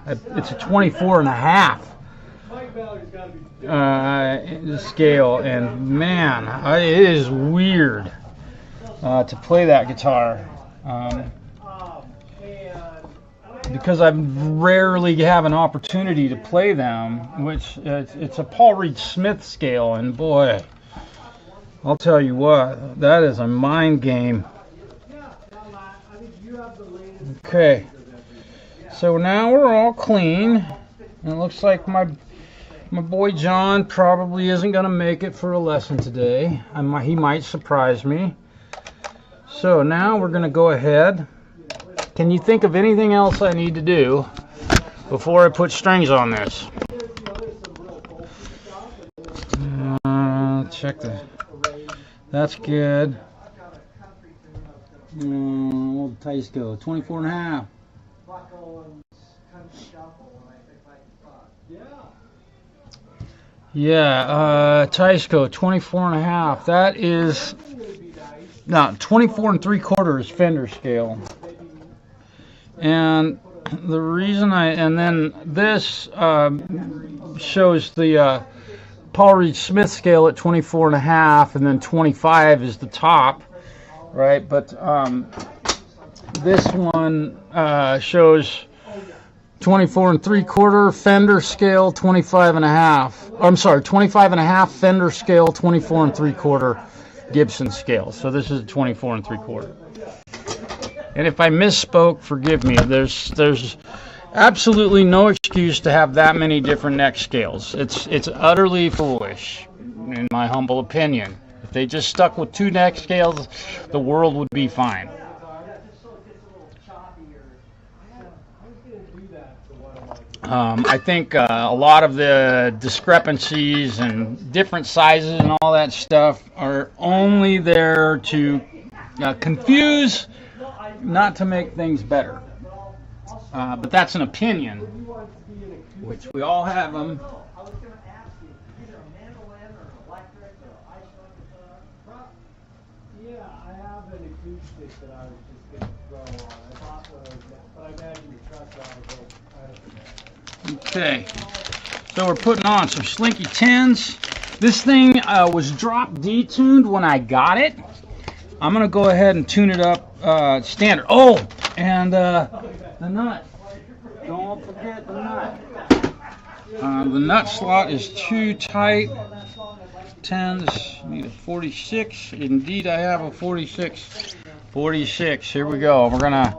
It's a 24.5 scale, and man, it is weird to play that guitar. Because I rarely have an opportunity to play them, which it's a Paul Reed Smith scale, and boy, I'll tell you what, that is a mind game. Okay, so now we're all clean, and it looks like my boy John probably isn't going to make it for a lesson today. He might surprise me. So now we're going to go ahead. Can you think of anything else I need to do before I put strings on this? Check the. That's good. What did Tice go? 24.5. Yeah, Ticeco 24.5. That is no 24 3/4 is Fender scale. And the reason and then this shows the Paul Reed Smith scale at 24.5, and then 25 is the top, right? But this one shows 24 3/4 Fender scale, 25.5. I'm sorry, 25.5 Fender scale, 24 3/4 Gibson scale. So this is 24 3/4. And if I misspoke, forgive me. There's absolutely no excuse to have that many different neck scales. It's utterly foolish, in my humble opinion. If they just stuck with 2 neck scales, the world would be fine. I think a lot of the discrepancies and different sizes and all that stuff are only there to confuse, not to make things better. But that's an opinion, which we all have them. Yeah, I have an acoustic that I was just going to throw on. I thought but I imagine the truck driver. Okay, so we're putting on some Slinky 10s. This thing was drop detuned when I got it. I'm going to go ahead and tune it up standard. Oh, and the nut. Don't forget the nut. The nut slot is too tight. 10s, need a 46. Indeed, I have a 46. 46, here we go. We're going to,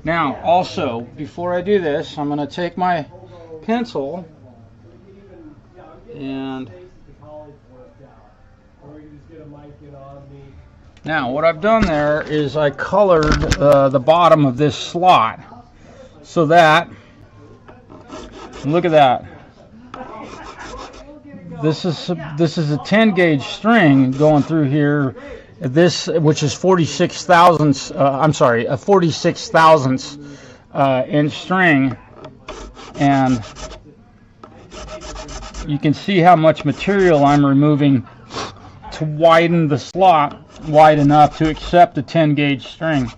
now also, before I do this, I'm going to take my pencil and now what I've done there is I colored the bottom of this slot so that, look at that, this is a 10 gauge string going through here, this, which is 46 thousandths, I'm sorry, a 46 thousandths inch string, and you can see how much material I'm removing to widen the slot wide enough to accept a 10 gauge string.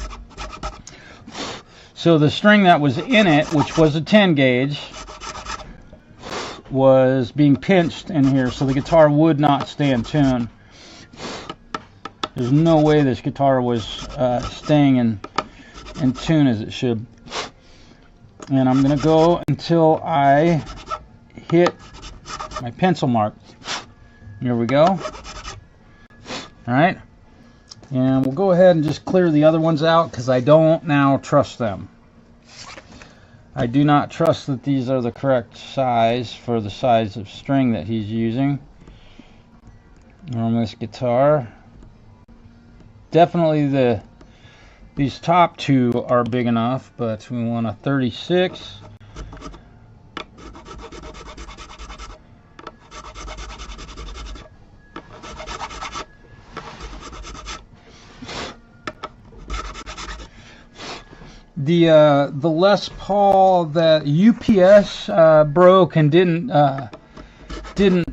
So the string that was in it, which was a 10 gauge, was being pinched in here, so the guitar would not stay in tune. There's no way this guitar was staying in tune as it should. And I'm going to go until I hit my pencil mark. Here we go. Alright. And we'll go ahead and just clear the other ones out because I don't now trust them. I do not trust that these are the correct size for the size of string that he's using on this guitar. Definitely these top two are big enough, but we want a 36. The Les Paul that UPS broke and didn't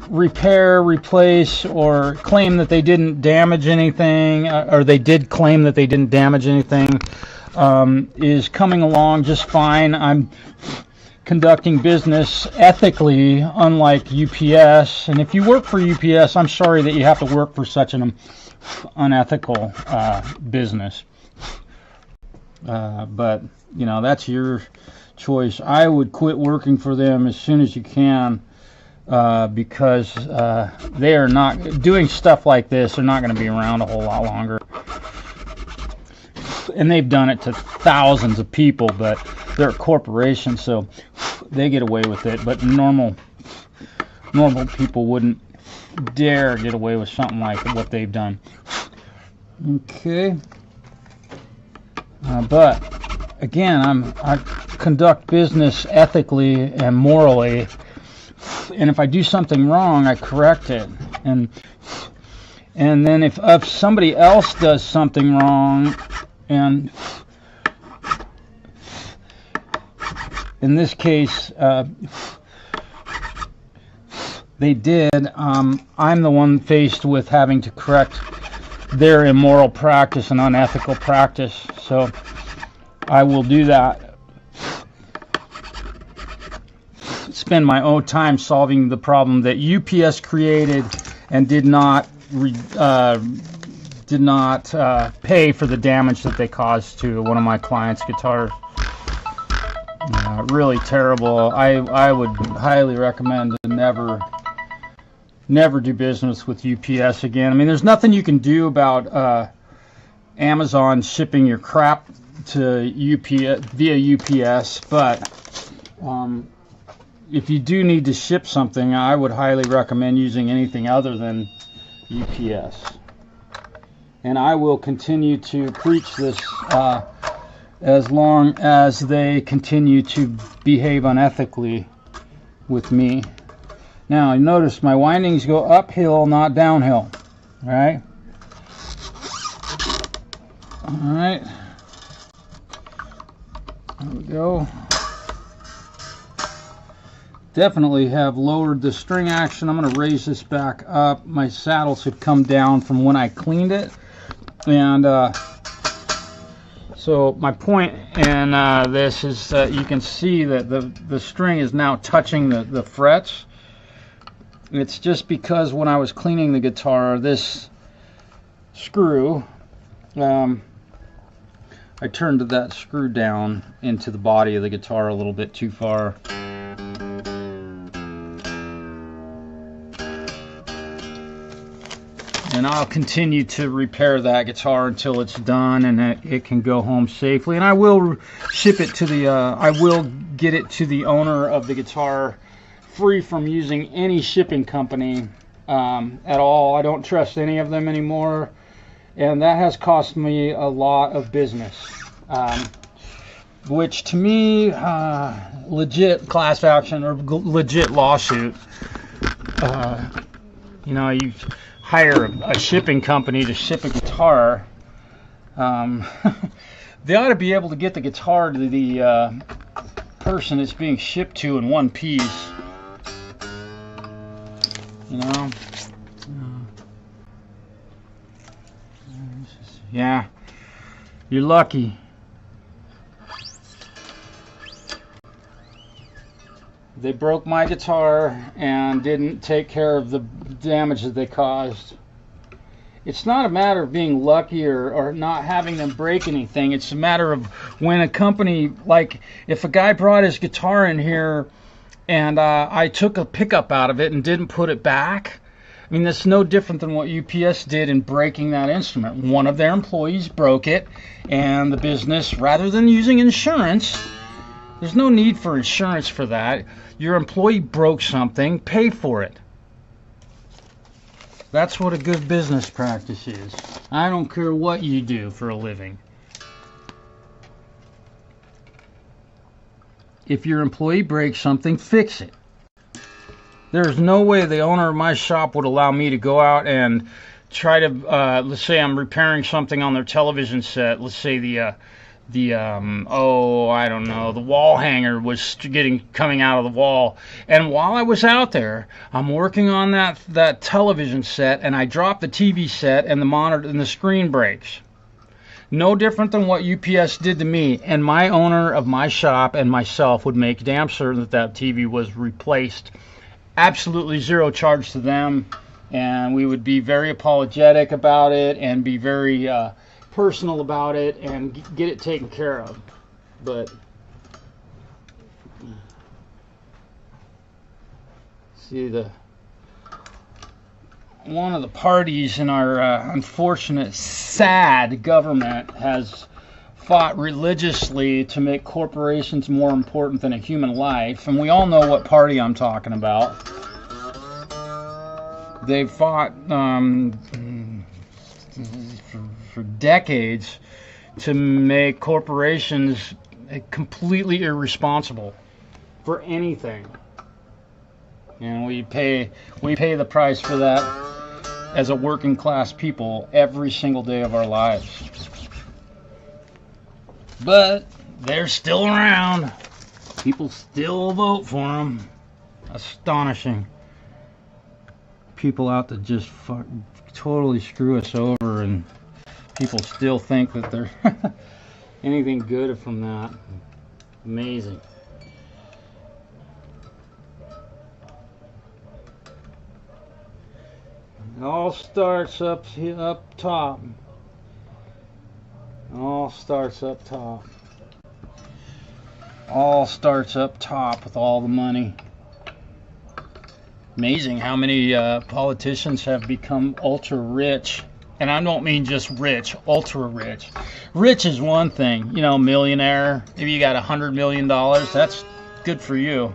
repair, replace, or claim that they didn't damage anything, or they did claim that they didn't damage anything, is coming along just fine. I'm conducting business ethically, unlike UPS. And if you work for UPS, I'm sorry that you have to work for such an unethical business. But, you know, that's your choice. I would quit working for them as soon as you can, because they are not doing stuff like this. They're not going to be around a whole lot longer. And they've done it to thousands of people, but they're a corporation, so they get away with it. But normal people wouldn't dare get away with something like what they've done. Okay. But again, I conduct business ethically and morally, and if I do something wrong, I correct it. And then if somebody else does something wrong, and in this case they did, I'm the one faced with having to correct their immoral practice and unethical practice. So I will do that. Spend my own time solving the problem that UPS created and did not pay for the damage that they caused to one of my clients' guitars. Really terrible. I would highly recommend to never do business with UPS again. I mean, there's nothing you can do about Amazon shipping your crap to UPS via UPS, but if you do need to ship something, I would highly recommend using anything other than UPS. And I will continue to preach this as long as they continue to behave unethically with me. Now, I notice my windings go uphill, not downhill. All right? All right. There we go. Definitely have lowered the string action. I'm going to raise this back up. My saddle should come down from when I cleaned it. And so my point in this is that you can see that the string is now touching the frets. It's just because when I was cleaning the guitar, this screw, I turned that screw down into the body of the guitar a little bit too far. And I'll continue to repair that guitar until it's done and it can go home safely. And I will ship it to the, I will get it to the owner of the guitar free from using any shipping company at all. I don't trust any of them anymore. And that has cost me a lot of business. Which to me, legit class action or legit lawsuit. You know, you hire a shipping company to ship a guitar, they ought to be able to get the guitar to the person it's being shipped to in one piece. You know? Yeah, you're lucky. They broke my guitar and didn't take care of the damage that they caused. It's not a matter of being lucky or not having them break anything. It's a matter of when a company, like if a guy brought his guitar in here and I took a pickup out of it and didn't put it back, I mean, that's no different than what UPS did in breaking that instrument. One of their employees broke it, and the business, rather than using insurance, there's no need for insurance for that. Your employee broke something, pay for it. That's what a good business practice is. I don't care what you do for a living. If your employee breaks something, fix it. There's no way the owner of my shop would allow me to go out and try to, let's say I'm repairing something on their television set. Let's say the I don't know, the wall hanger was coming out of the wall. And while I was out there, I'm working on that television set, and I drop the TV set and the monitor and the screen breaks. No different than what UPS did to me, and my owner of my shop and myself would make damn certain that TV was replaced. Absolutely zero charge to them, and we would be very apologetic about it and be very personal about it and get it taken care of. But see, one of the parties in our unfortunate, sad government has fought religiously to make corporations more important than a human life, and we all know what party I'm talking about. They've fought for decades to make corporations completely irresponsible for anything, and we pay the price for that as a working class people every single day of our lives. But they're still around. People still vote for them. Astonishing. People out to just totally screw us over, and people still think that they're anything good from that. Amazing. It all starts up top. All starts up top. All starts up top with all the money. Amazing how many politicians have become ultra rich. And I don't mean just rich, ultra rich. Rich is one thing, you know, millionaire. Maybe you got $100 million. That's good for you.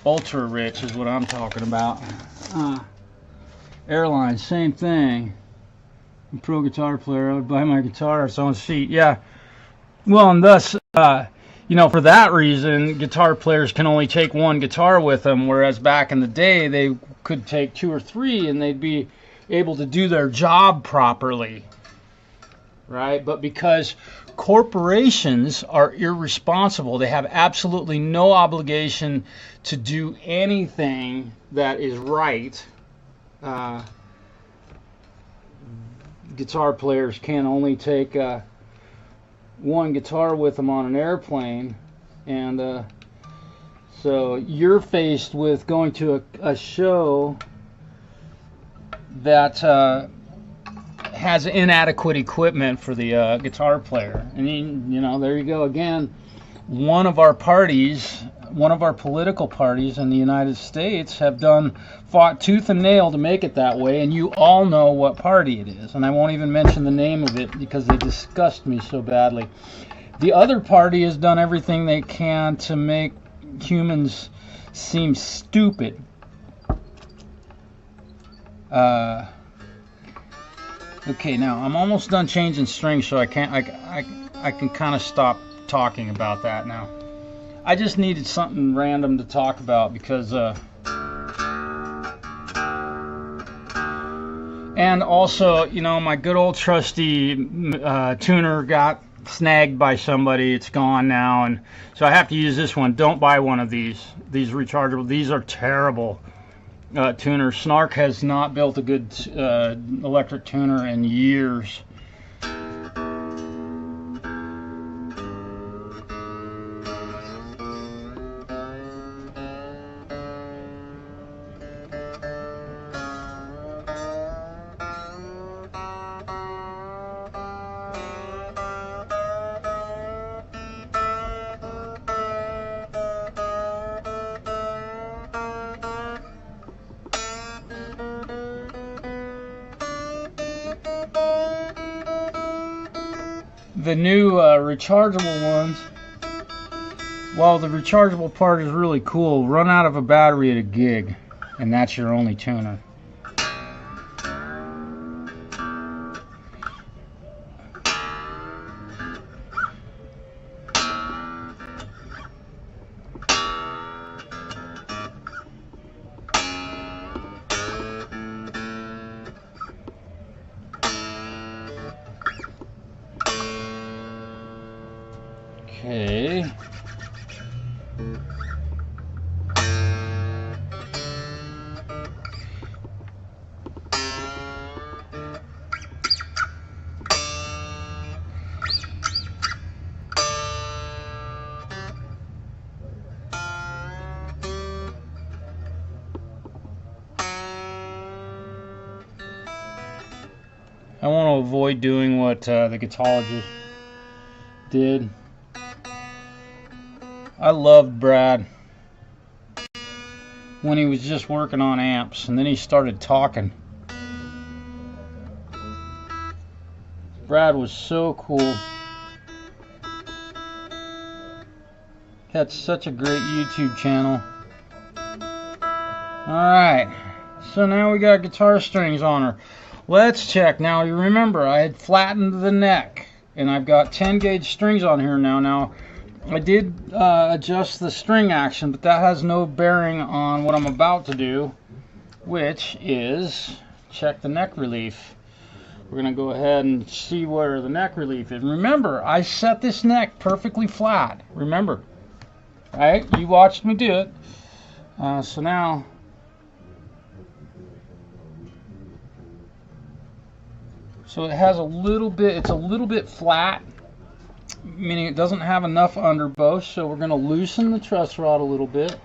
Ultra rich is what I'm talking about. Airlines, same thing. I'm a pro guitar player. I would buy my guitar its own seat. Yeah. Well, and thus, you know, for that reason, guitar players can only take one guitar with them, whereas back in the day, they could take 2 or 3, and they'd be able to do their job properly, right? But because corporations are irresponsible, they have absolutely no obligation to do anything that is right. Guitar players can only take one guitar with them on an airplane, and so you're faced with going to a show that has inadequate equipment for the guitar player. And you know, there you go again. One of our parties, one of our political parties in the United States have fought tooth and nail to make it that way, and you all know what party it is, and I won't even mention the name of it because they disgust me so badly. The other party has done everything they can to make humans seem stupid. Okay, now I'm almost done changing strings, so I can kind of stop talking about that now. I just needed something random to talk about because and also, you know, my good old trusty tuner got snagged by somebody. It's gone now, and so I have to use this one. Don't buy one of these rechargeable. These are terrible tuners. Snark has not built a good electric tuner in years. the new rechargeable ones, while the rechargeable part is really cool, run out of a battery at a gig, and that's your only tuner. Okay. I want to avoid doing what the guitarologist did. I loved Brad when he was just working on amps, and then he started talking. Brad was so cool. Had such a great YouTube channel. Alright, so now we got guitar strings on her. Let's check. Now you remember I had flattened the neck, and I've got 10 gauge strings on here now. Now I did adjust the string action, but that has no bearing on what I'm about to do, which is check the neck relief. We're going to go ahead and see where the neck relief is. Remember, I set this neck perfectly flat. Remember, right? You watched me do it. So now, so it has a little bit, it's a little bit flat, meaning it doesn't have enough underbow, so we're going to loosen the truss rod a little bit.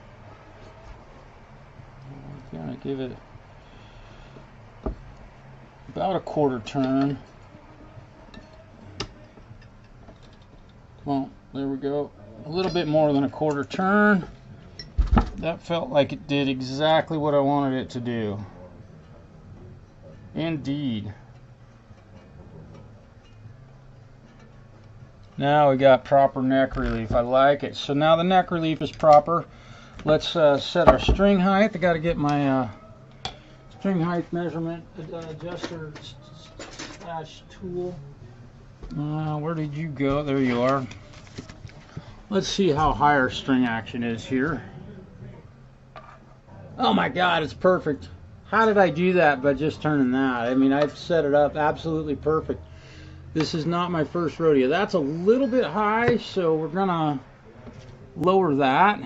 I'm going to give it about a quarter turn. Well, there we go. A little bit more than a quarter turn. That felt like it did exactly what I wanted it to do. Indeed. Now we got proper neck relief. I like it. So now the neck relief is proper. Let's set our string height. I got to get my string height measurement adjuster / tool. Where did you go? There you are. Let's see how high our string action is here. Oh my God, it's perfect. How did I do that by just turning that? I mean, I've set it up absolutely perfect. This is not my first rodeo. That's a little bit high, so we're gonna lower that.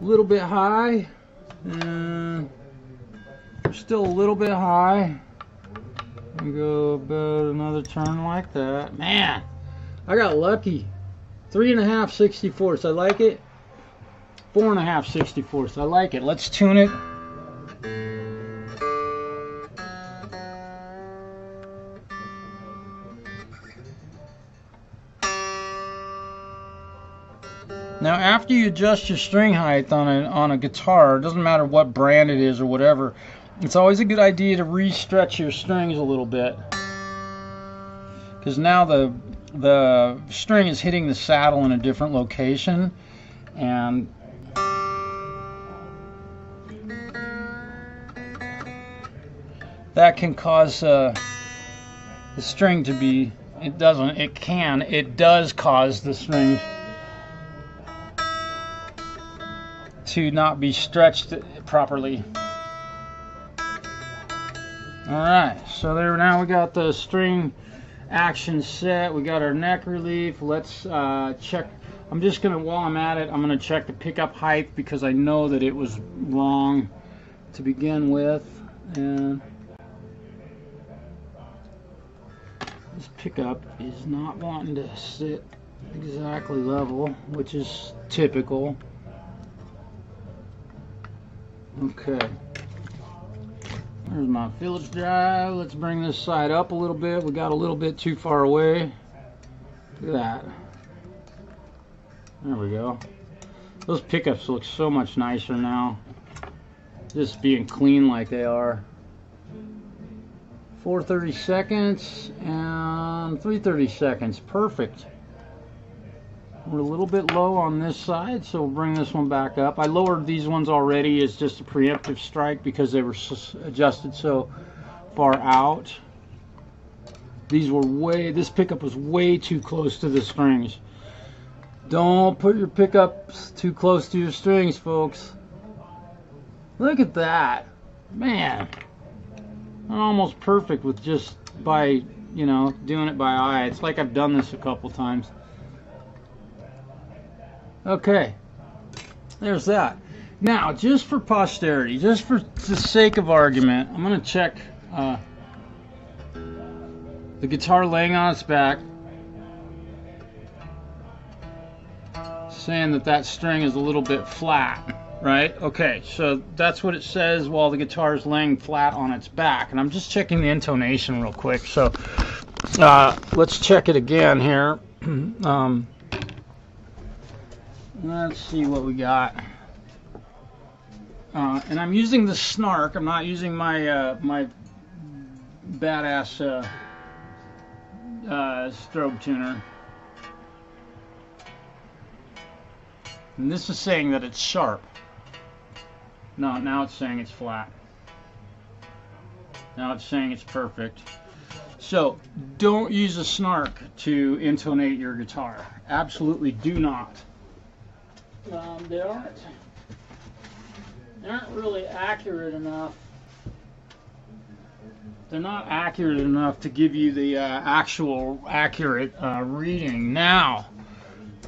A little bit high. Still a little bit high. We go about another turn like that. Man, I got lucky. 3.5 64ths. I like it. 4.5 64ths. I like it. Let's tune it. Now, after you adjust your string height on a guitar, it doesn't matter what brand it is or whatever, it's always a good idea to re-stretch your strings a little bit, because now the string is hitting the saddle in a different location, and that can cause the string to be, it does cause the string to not be stretched properly. Alright, so there, now we got the string action set. We got our neck relief. Let's check. I'm just gonna, while I'm at it, I'm gonna check the pickup height, because I know that it was wrong to begin with. And this pickup is not wanting to sit exactly level, which is typical. Okay, there's my Phillips drive. Let's bring this side up a little bit. We got a little bit too far away. Look at that. There we go. Those pickups look so much nicer now, just being clean like they are. 4/32 and 3/32. Perfect. We're a little bit low on this side, so we'll bring this one back up. I lowered these ones already as just a preemptive strike because they were adjusted so far out. These were this pickup was way too close to the strings. Don't put your pickups too close to your strings, folks. Look at that. Man. Almost perfect with just by, you know, doing it by eye. It's like I've done this a couple times. Okay. There's that. Now, just for posterity, just for the sake of argument, I'm going to check the guitar laying on its back, saying that that string is a little bit flat, right? Okay, so that's what it says while the guitar is laying flat on its back. And I'm just checking the intonation real quick. So let's check it again here. Let's see what we got. And I'm using the snark. I'm not using my my badass strobe tuner. And this is saying that it's sharp. No, now it's saying it's flat. Now it's saying it's perfect. So don't use a snark to intonate your guitar. Absolutely do not. They aren't really accurate enough. They're not accurate enough to give you the actual accurate reading. Now,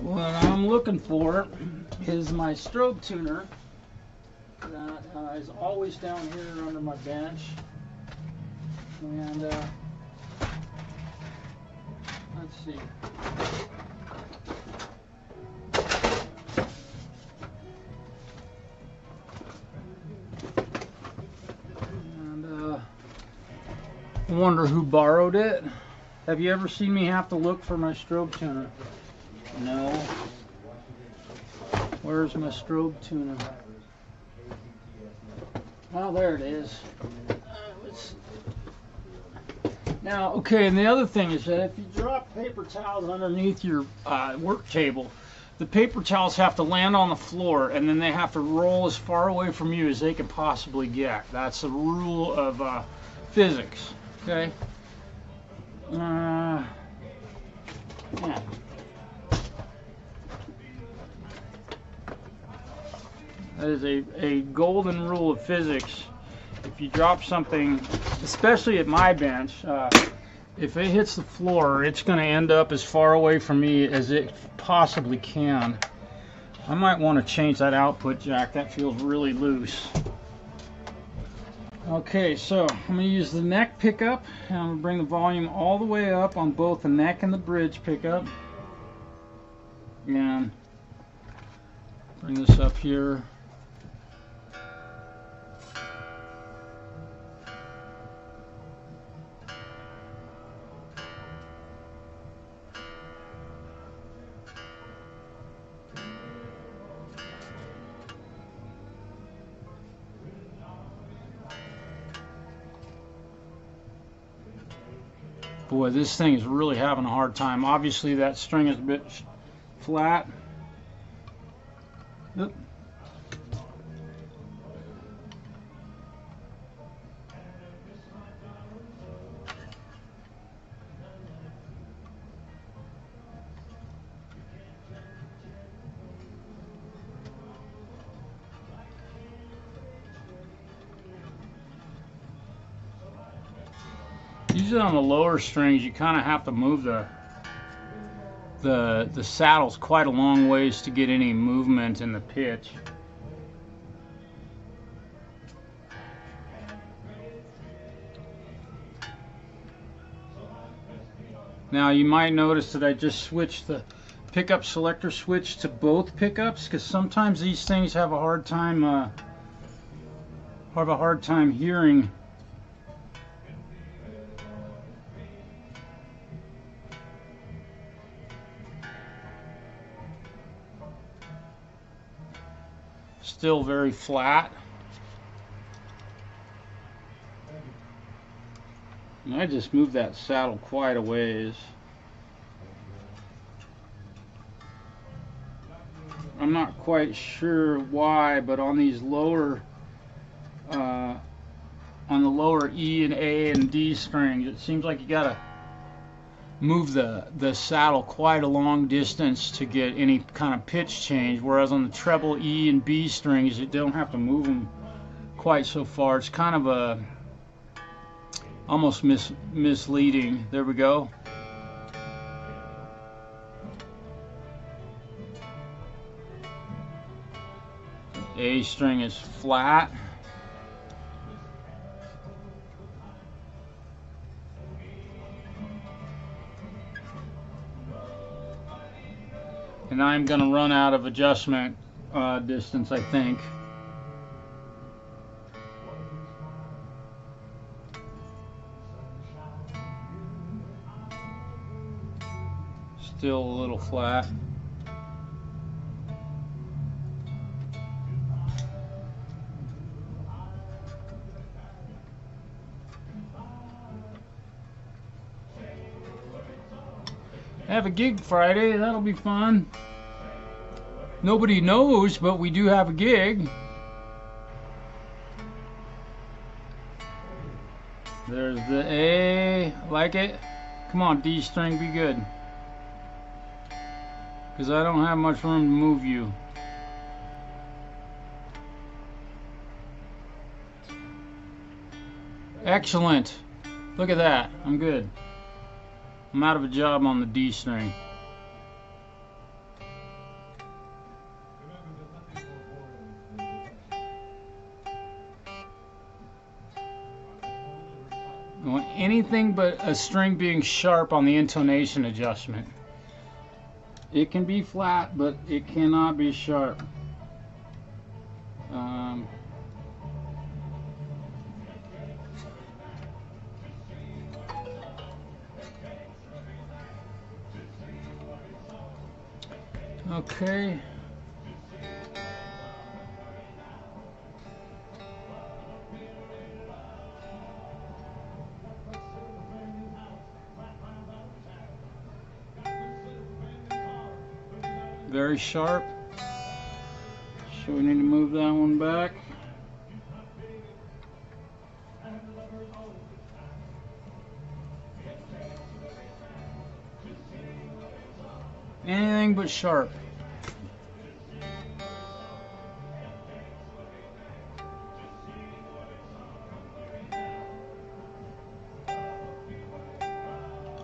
what I'm looking for is my strobe tuner that is always down here under my bench. And let's see. I wonder who borrowed it. Have you ever seen me have to look for my strobe tuner? No. Where's my strobe tuner? Oh, there it is. Let's now, okay, and the other thing is that if you drop paper towels underneath your work table, the paper towels have to land on the floor, and then they have to roll as far away from you as they can possibly get. That's the rule of physics. Okay. Yeah. That is a golden rule of physics. If you drop something, especially at my bench, if it hits the floor, it's going to end up as far away from me as it possibly can. I might want to change that output jack. That feels really loose. Okay, so I'm going to use the neck pickup, and I'm going to bring the volume all the way up on both the neck and the bridge pickup. And bring this up here. Boy, this thing is really having a hard time. Obviously, that string is a bit flat. Oop. Usually on the lower strings, you kind of have to move the saddles quite a long ways to get any movement in the pitch. Now you might notice that I just switched the pickup selector switch to both pickups, because sometimes these things have a hard time hearing. Still very flat. And I just moved that saddle quite a ways. I'm not quite sure why, but on these lower, on the lower E and A and D strings, it seems like you gotta move the saddle quite a long distance to get any kind of pitch change, whereas on the treble E and B strings, you don't have to move them quite so far. It's kind of a almost misleading. There we go. A string is flat. And I'm going to run out of adjustment distance, I think. Still a little flat. I have a gig Friday, that'll be fun. Nobody knows, but we do have a gig. There's the A, like it. Come on, D string, be good. Because I don't have much room to move you. Excellent. Look at that, I'm good. I'm out of a job on the D string. I want anything but a string being sharp on the intonation adjustment. It can be flat, but it cannot be sharp. Okay. Very sharp. So we need to move that one back. Anything but sharp.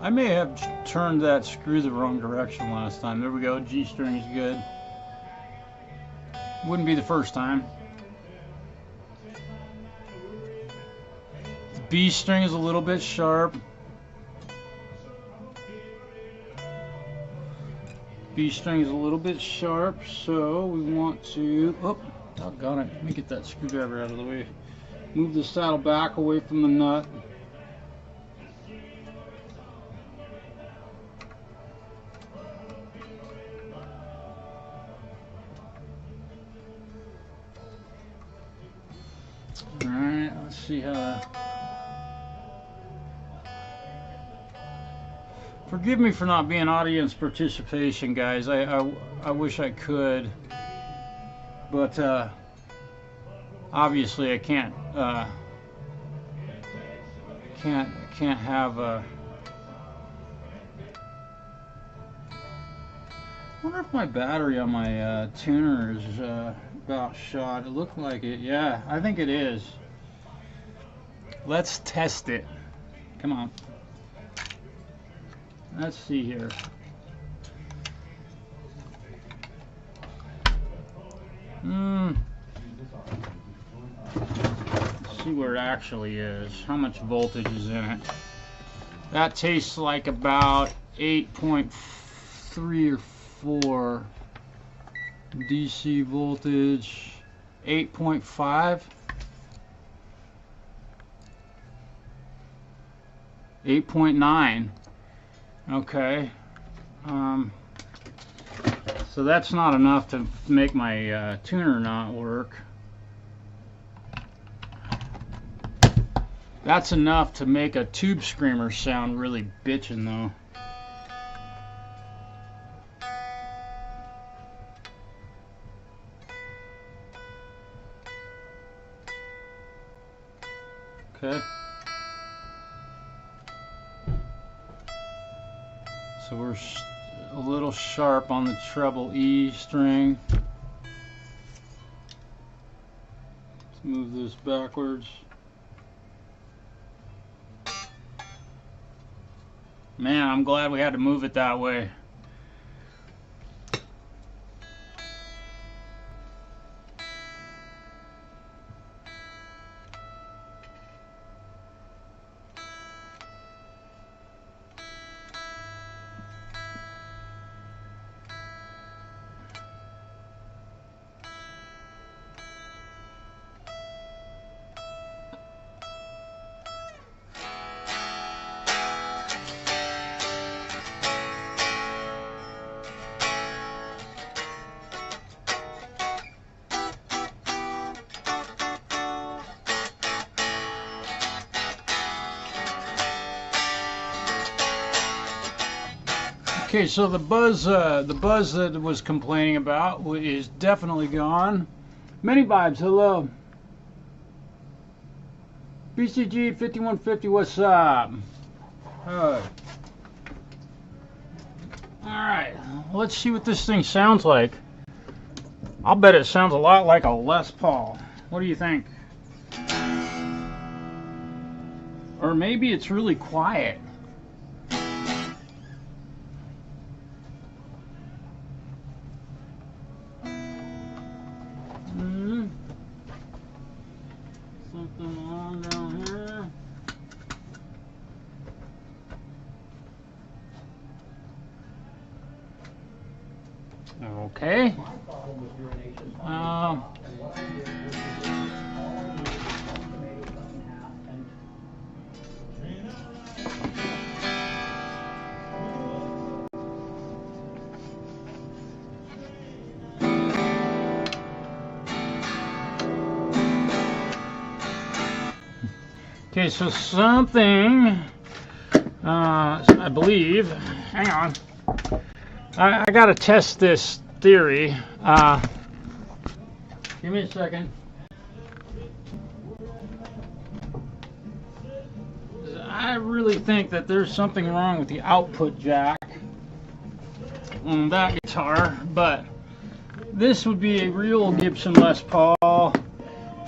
I may have turned that screw the wrong direction last time. There we go. G string is good. Wouldn't be the first time. The B string is a little bit sharp. B string is a little bit sharp, so we want to, oh, doggone it, let me get that screwdriver out of the way. Move the saddle back away from the nut. Alright, let's see how. Forgive me for not being audience participation, guys. I wish I could, but obviously I can't have a. I wonder if my battery on my tuner is about shot. It looked like it. Yeah, I think it is. Let's test it. Come on. Let's see here. Let's see where it actually is. How much voltage is in it? That tastes like about 8.3 or 4 DC voltage. 8.5. 8.9. Okay, so that's not enough to make my tuner not work. That's enough to make a tube screamer sound really bitchin' though. Okay. So we're a little sharp on the treble E string. Let's move this backwards. Man, I'm glad we had to move it that way. Okay, so the buzz that it was complaining about is definitely gone. Many Vibes, hello. BCG 5150, what's up? All right, let's see what this thing sounds like. I'll bet it sounds a lot like a Les Paul. What do you think? Or maybe it's really quiet. Something along down here. Okay. Okay, so something, I believe, hang on, I gotta test this theory. Give me a second. I really think that there's something wrong with the output jack on that guitar, but this would be a real Gibson Les Paul.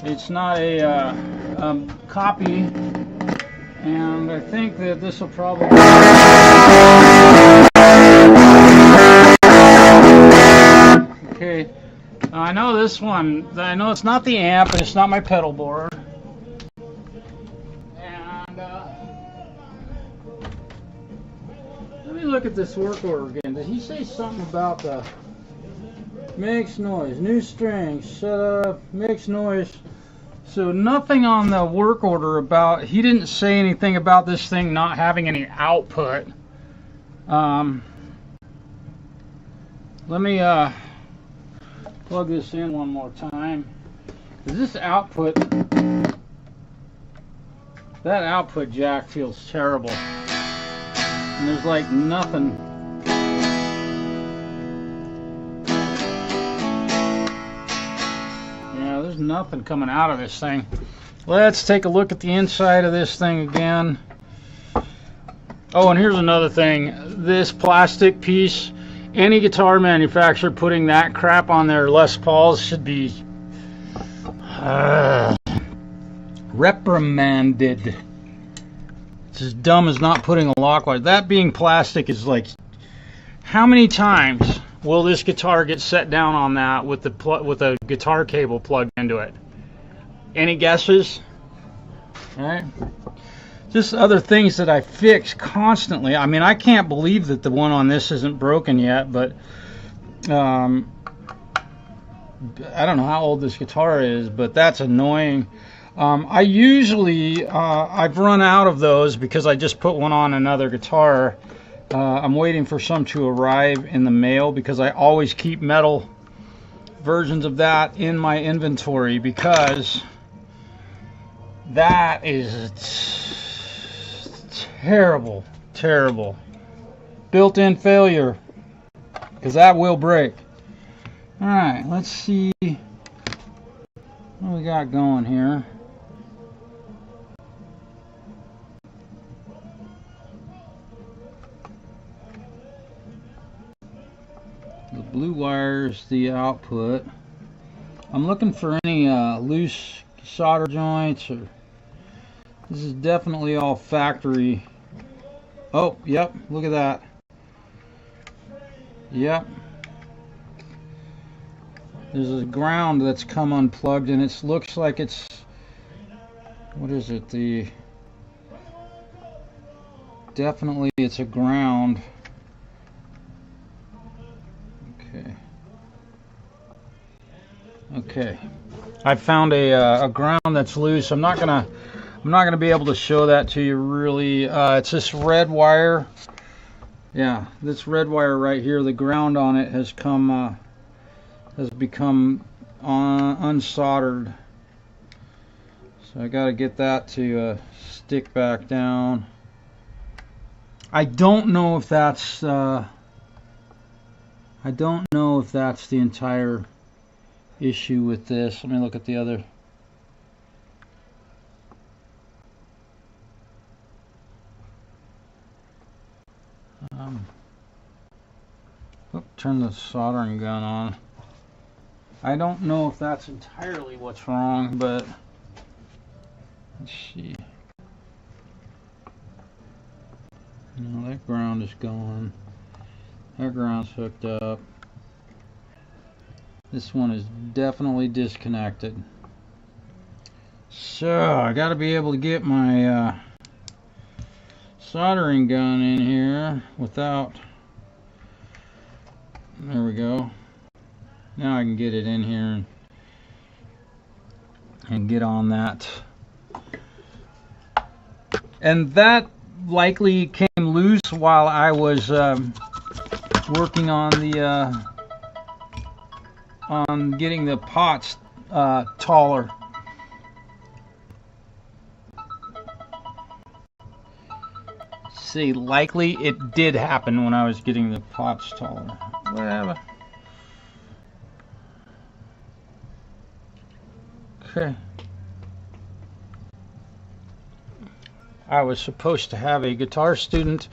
It's not a copy, and I think that this will probably... Okay, I know this one, I know it's not the amp, and it's not my pedal board. And let me look at this work order again. Did he say something about the makes noise, new strings, shut up, makes noise? So nothing on the work order about, he didn't say anything about this thing not having any output. Let me plug this in one more time. Is this output, that output jack feels terrible. And there's like nothing. There's nothing coming out of this thing. Let's take a look at the inside of this thing again. Oh, and here's another thing. This plastic piece, any guitar manufacturer putting that crap on their Les Pauls should be reprimanded. It's as dumb as not putting a lock wire. That being plastic is like, how many times will this guitar get set down on that with a guitar cable plugged into it? Any guesses? All right. Just other things that I fix constantly. I mean, I can't believe that the one on this isn't broken yet, but I don't know how old this guitar is, but that's annoying. I usually, I've run out of those because I just put one on another guitar. I'm waiting for some to arrive in the mail because I always keep metal versions of that in my inventory because That is terrible, terrible. Built-in failure, because that will break. All right, let's see what we got going here. The blue wire is the output. I'm looking for any loose solder joints. Or this is definitely all factory. Oh, yep, look at that. Yep. There's a ground that's come unplugged, and it looks like it's, what is it? Definitely it's a ground. Okay. Okay. I found a ground that's loose. I'm not gonna be able to show that to you really. It's this red wire. Yeah, this red wire right here. The ground on it has become unsoldered. So I got to get that to stick back down. I don't know if that's the entire issue with this. Let me look at the other. Turn the soldering gun on. I don't know if that's entirely what's wrong, but let's see. No, that ground is gone. That ground's hooked up. This one is definitely disconnected. So I got to be able to get my soldering gun in here without. There we go. Now I can get it in here and get on that. And that likely came loose while I was working on the on getting the pots taller. See, likely it did happen when I was getting the pots taller. Whatever. Okay. I was supposed to have a guitar student,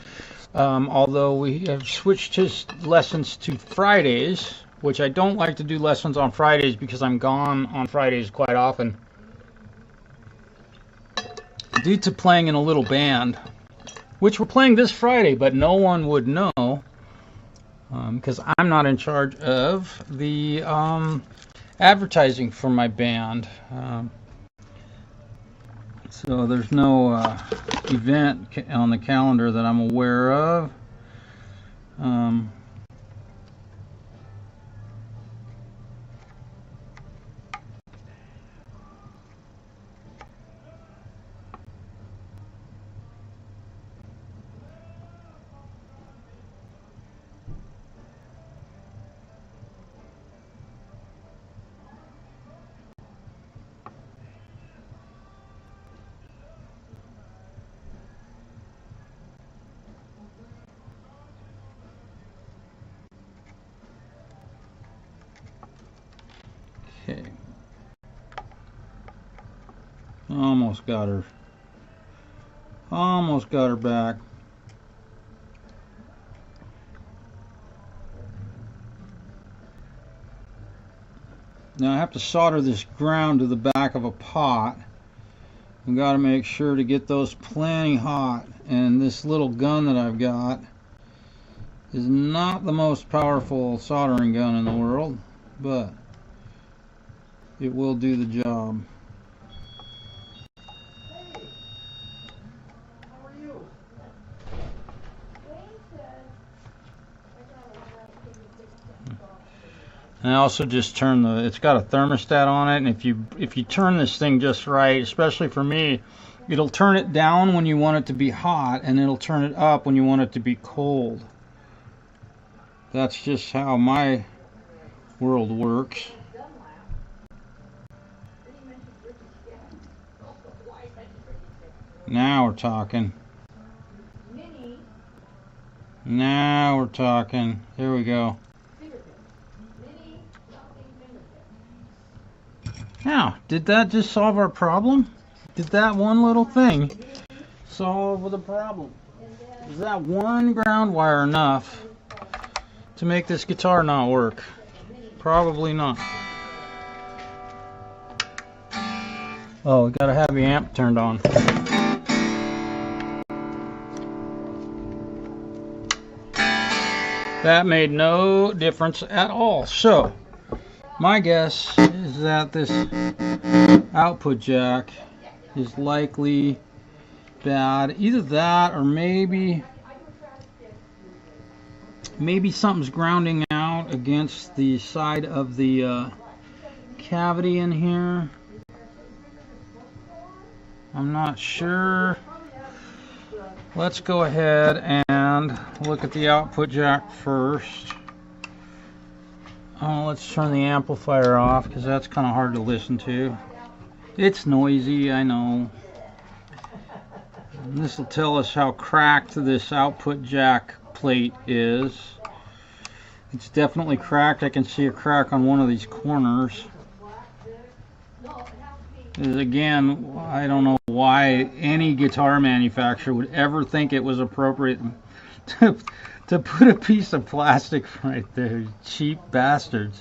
although we have switched his lessons to Fridays, which I don't like to do lessons on Fridays because I'm gone on Fridays quite often. Due to playing in a little band, which we're playing this Friday, but no one would know because I'm not in charge of the advertising for my band. So there's no event on the calendar that I'm aware of. Okay. Almost got her. Almost got her back. Now I have to solder this ground to the back of a pot. I've got to make sure to get those plenty hot. And this little gun that I've got is not the most powerful soldering gun in the world, but it will do the job. Hey, how are you? And I also just turn the, it's got a thermostat on it, and if you turn this thing just right, especially for me, it'll turn it down when you want it to be hot, and it'll turn it up when you want it to be cold. That's just how my world works. Now we're talking. Now we're talking. Here we go. Now, did that just solve our problem? Did that one little thing solve the problem? Is that one ground wire enough to make this guitar not work? Probably not. Oh, we gotta have the amp turned on. That made no difference at all. So, my guess is that this output jack is likely bad. Either that or maybe something's grounding out against the side of the cavity in here. I'm not sure. Let's go ahead and look at the output jack first. Let's turn the amplifier off because that's kind of hard to listen to. It's noisy, I know. And this will tell us how cracked this output jack plate is. It's definitely cracked. I can see a crack on one of these corners. Again, I don't know why any guitar manufacturer would ever think it was appropriate to put a piece of plastic right there. Cheap bastards.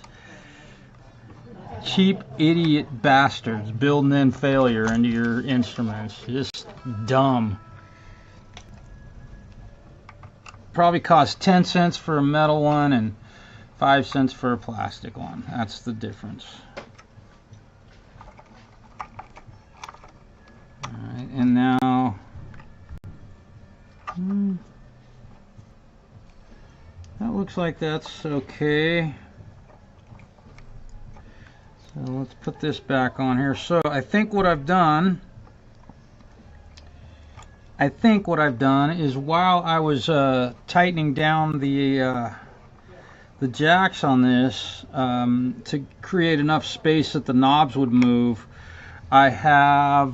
Cheap idiot bastards building in failure into your instruments. Just dumb. Probably cost 10 cents for a metal one and 5 cents for a plastic one. That's the difference. Alright, and now that looks like that's okay. So let's put this back on here. So I think what I've done is while I was tightening down the jacks on this to create enough space that the knobs would move, I have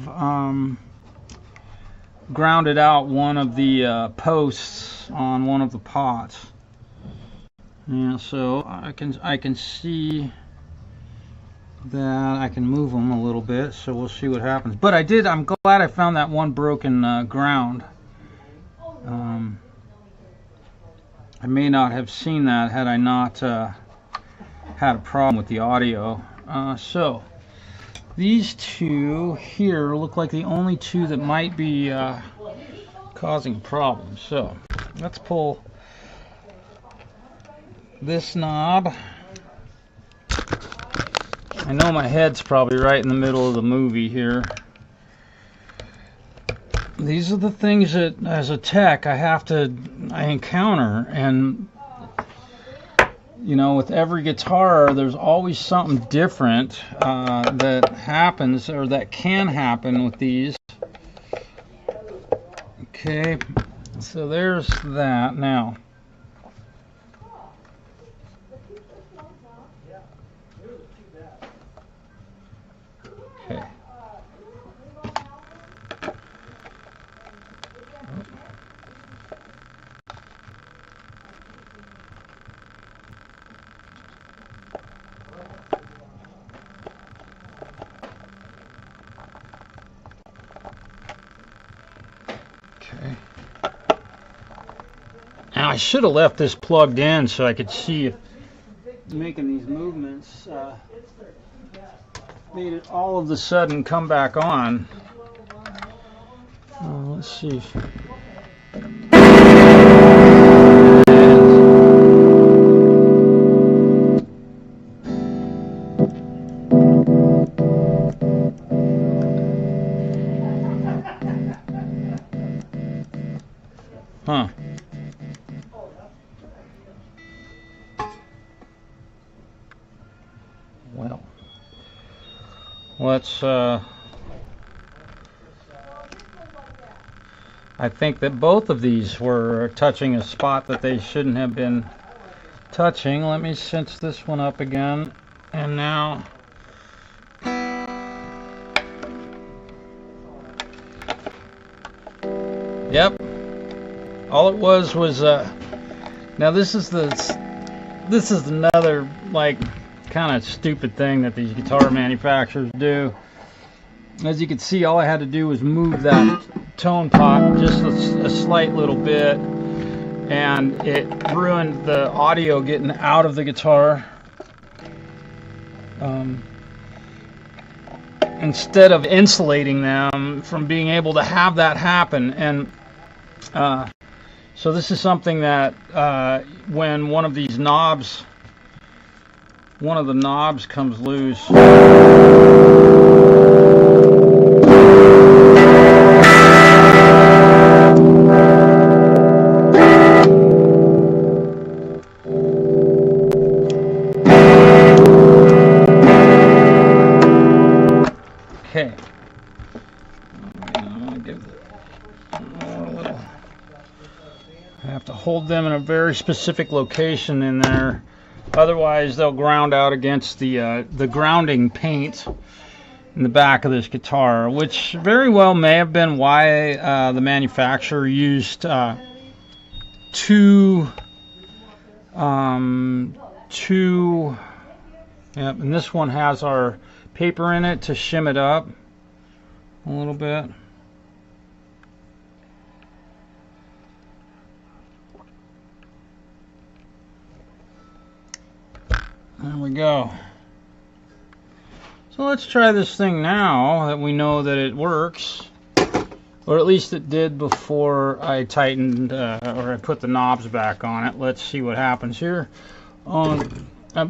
grounded out one of the posts on one of the pots. Yeah, so I can see that I can move them a little bit, so we'll see what happens. But I'm glad I found that one broken ground. I may not have seen that had I not had a problem with the audio. So these two here look like the only two that might be causing problems. So let's pull this knob. I know my head's probably right in the middle of the movie here. These are the things that, as a tech, I encounter, and you know, with every guitar, there's always something different that happens, or that can happen with these. Okay, so there's that. Now, okay. Okay. Now I should have left this plugged in so I could see if making these movements made it all of a sudden come back on. Let's see. Huh. Well, let's I think that both of these were touching a spot that they shouldn't have been touching. Let me cinch this one up again, and now Yep. All it was now this is another like kind of stupid thing that these guitar manufacturers do. As you can see, all I had to do was move that tone pot just a slight little bit, and it ruined the audio getting out of the guitar. Instead of insulating them from being able to have that happen. And so this is something that when one of the knobs comes loose, okay. I have to hold them in a very specific location in there, otherwise they'll ground out against the grounding paint in the back of this guitar, which very well may have been why the manufacturer used two. Yep, and this one has our paper in it to shim it up a little bit. There we go. So let's try this thing now that we know that it works, or at least it did before I tightened or I put the knobs back on it. Let's see what happens here.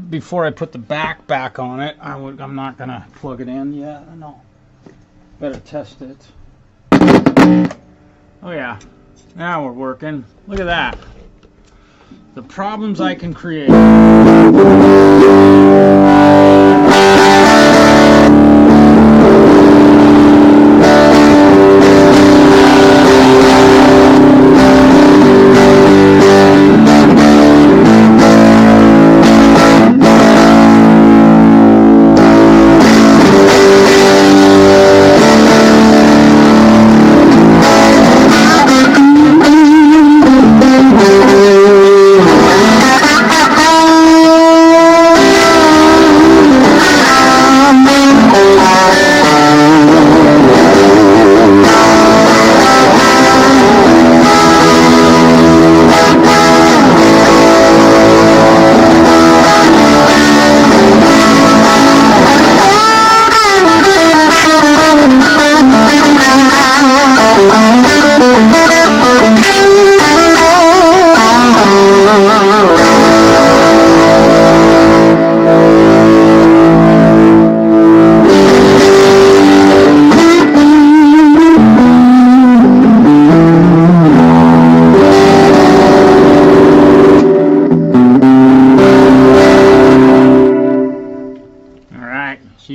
Before I put the back on it, I'm not gonna plug it in yet. No, better test it. Oh yeah, now we're working. Look at that. The problems I can create.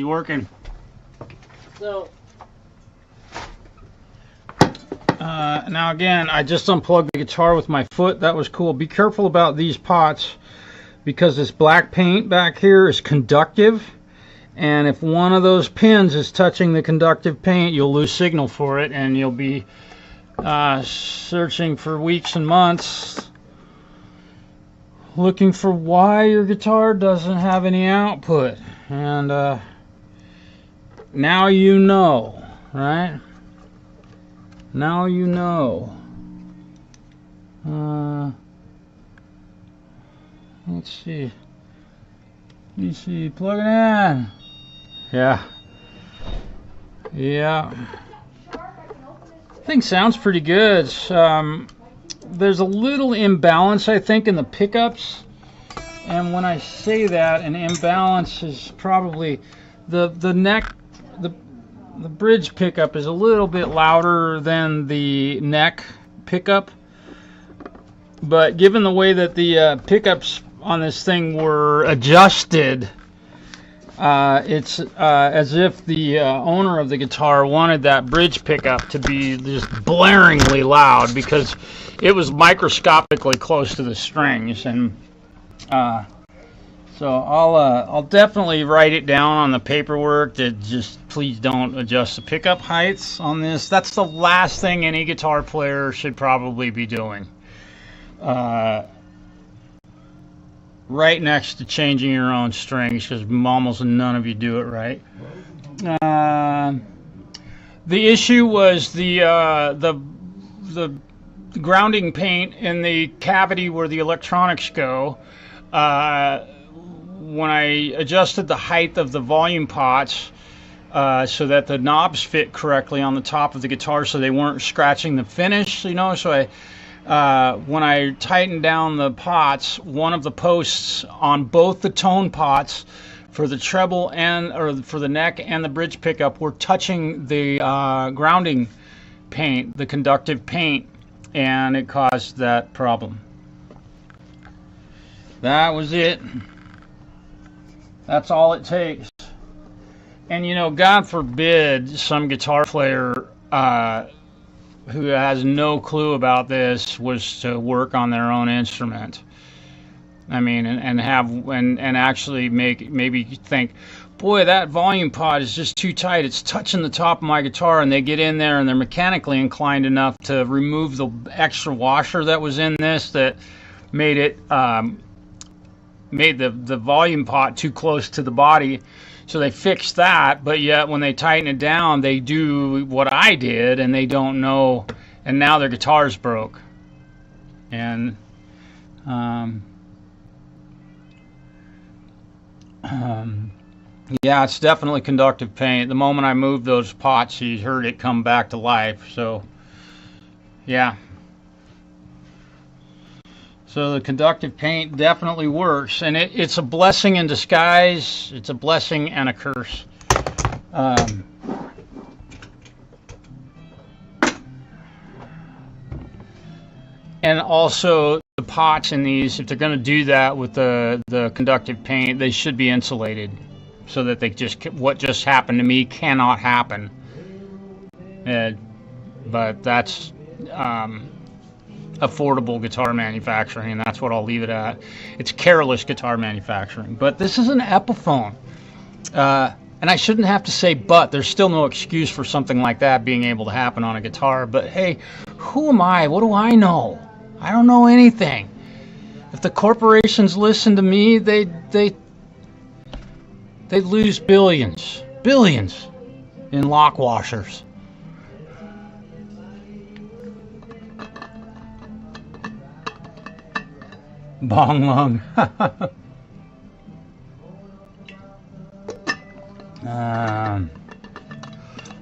Working. So now again, I just unplugged the guitar with my foot. That was cool. Be careful about these pots because this black paint back here is conductive, and if one of those pins is touching the conductive paint, you'll lose signal for it, and you'll be searching for weeks and months looking for why your guitar doesn't have any output. And now you know, right? Now you know. Let's see. Plug it in. Yeah. Thing sounds pretty good. There's a little imbalance, I think, in the pickups. And when I say that, an imbalance is probably the neck. The bridge pickup is a little bit louder than the neck pickup, but given the way that the pickups on this thing were adjusted, it's as if the owner of the guitar wanted that bridge pickup to be just blaringly loud because it was microscopically close to the strings. And So I'll definitely write it down on the paperwork that just please don't adjust the pickup heights on this. That's the last thing any guitar player should probably be doing. Right next to changing your own strings, because almost none of you do it right. The issue was the grounding paint in the cavity where the electronics go. When I adjusted the height of the volume pots so that the knobs fit correctly on the top of the guitar so they weren't scratching the finish, you know, so when I tightened down the pots, one of the posts on both the tone pots for the treble or for the neck and the bridge pickup were touching the grounding paint, the conductive paint, and it caused that problem. That was it. That's all it takes. And you know, God forbid some guitar player who has no clue about this was to work on their own instrument. I mean, and actually maybe think, boy, that volume pot is just too tight. It's touching the top of my guitar, and they get in there and they're mechanically inclined enough to remove the extra washer that was in this that made it made the volume pot too close to the body. So they fixed that, but yet when they tighten it down, they do what I did, and they don't know, and now their guitar's broke. And yeah, it's definitely conductive paint. The moment I moved those pots, you heard it come back to life. So yeah. So the conductive paint definitely works, and it's a blessing in disguise. It's a blessing and a curse. And also the pots in these, if they're going to do that with the conductive paint, they should be insulated so that they what just happened to me cannot happen. But that's affordable guitar manufacturing, and that's what I'll leave it at. It's careless guitar manufacturing. But this is an Epiphone. And I shouldn't have to say but. There's still no excuse for something like that being able to happen on a guitar. But hey, who am I? What do I know? I don't know anything. If the corporations listen to me, they'd lose billions in lock washers. Bong lung.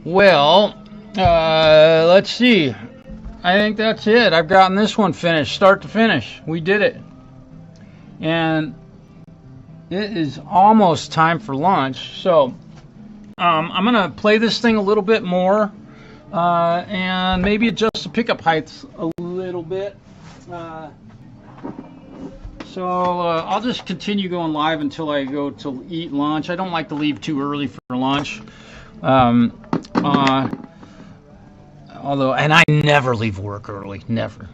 Well, let's see. I think that's it. I've gotten this one finished, start to finish. We did it. And it is almost time for lunch. So I'm going to play this thing a little bit more and maybe adjust the pickup heights a little bit. So I'll just continue going live until I go to eat lunch. I don't like to leave too early for lunch. Although, and I never leave work early. Never.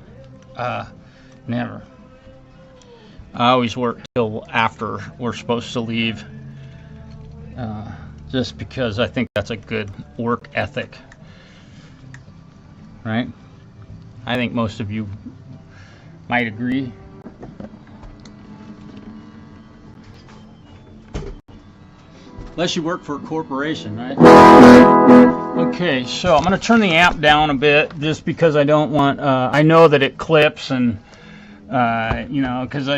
Never. I always work till after we're supposed to leave. Just because I think that's a good work ethic. Right? I think most of you might agree. Unless you work for a corporation, right? Okay, so I'm going to turn the amp down a bit just because I don't want, I know that it clips and, you know, because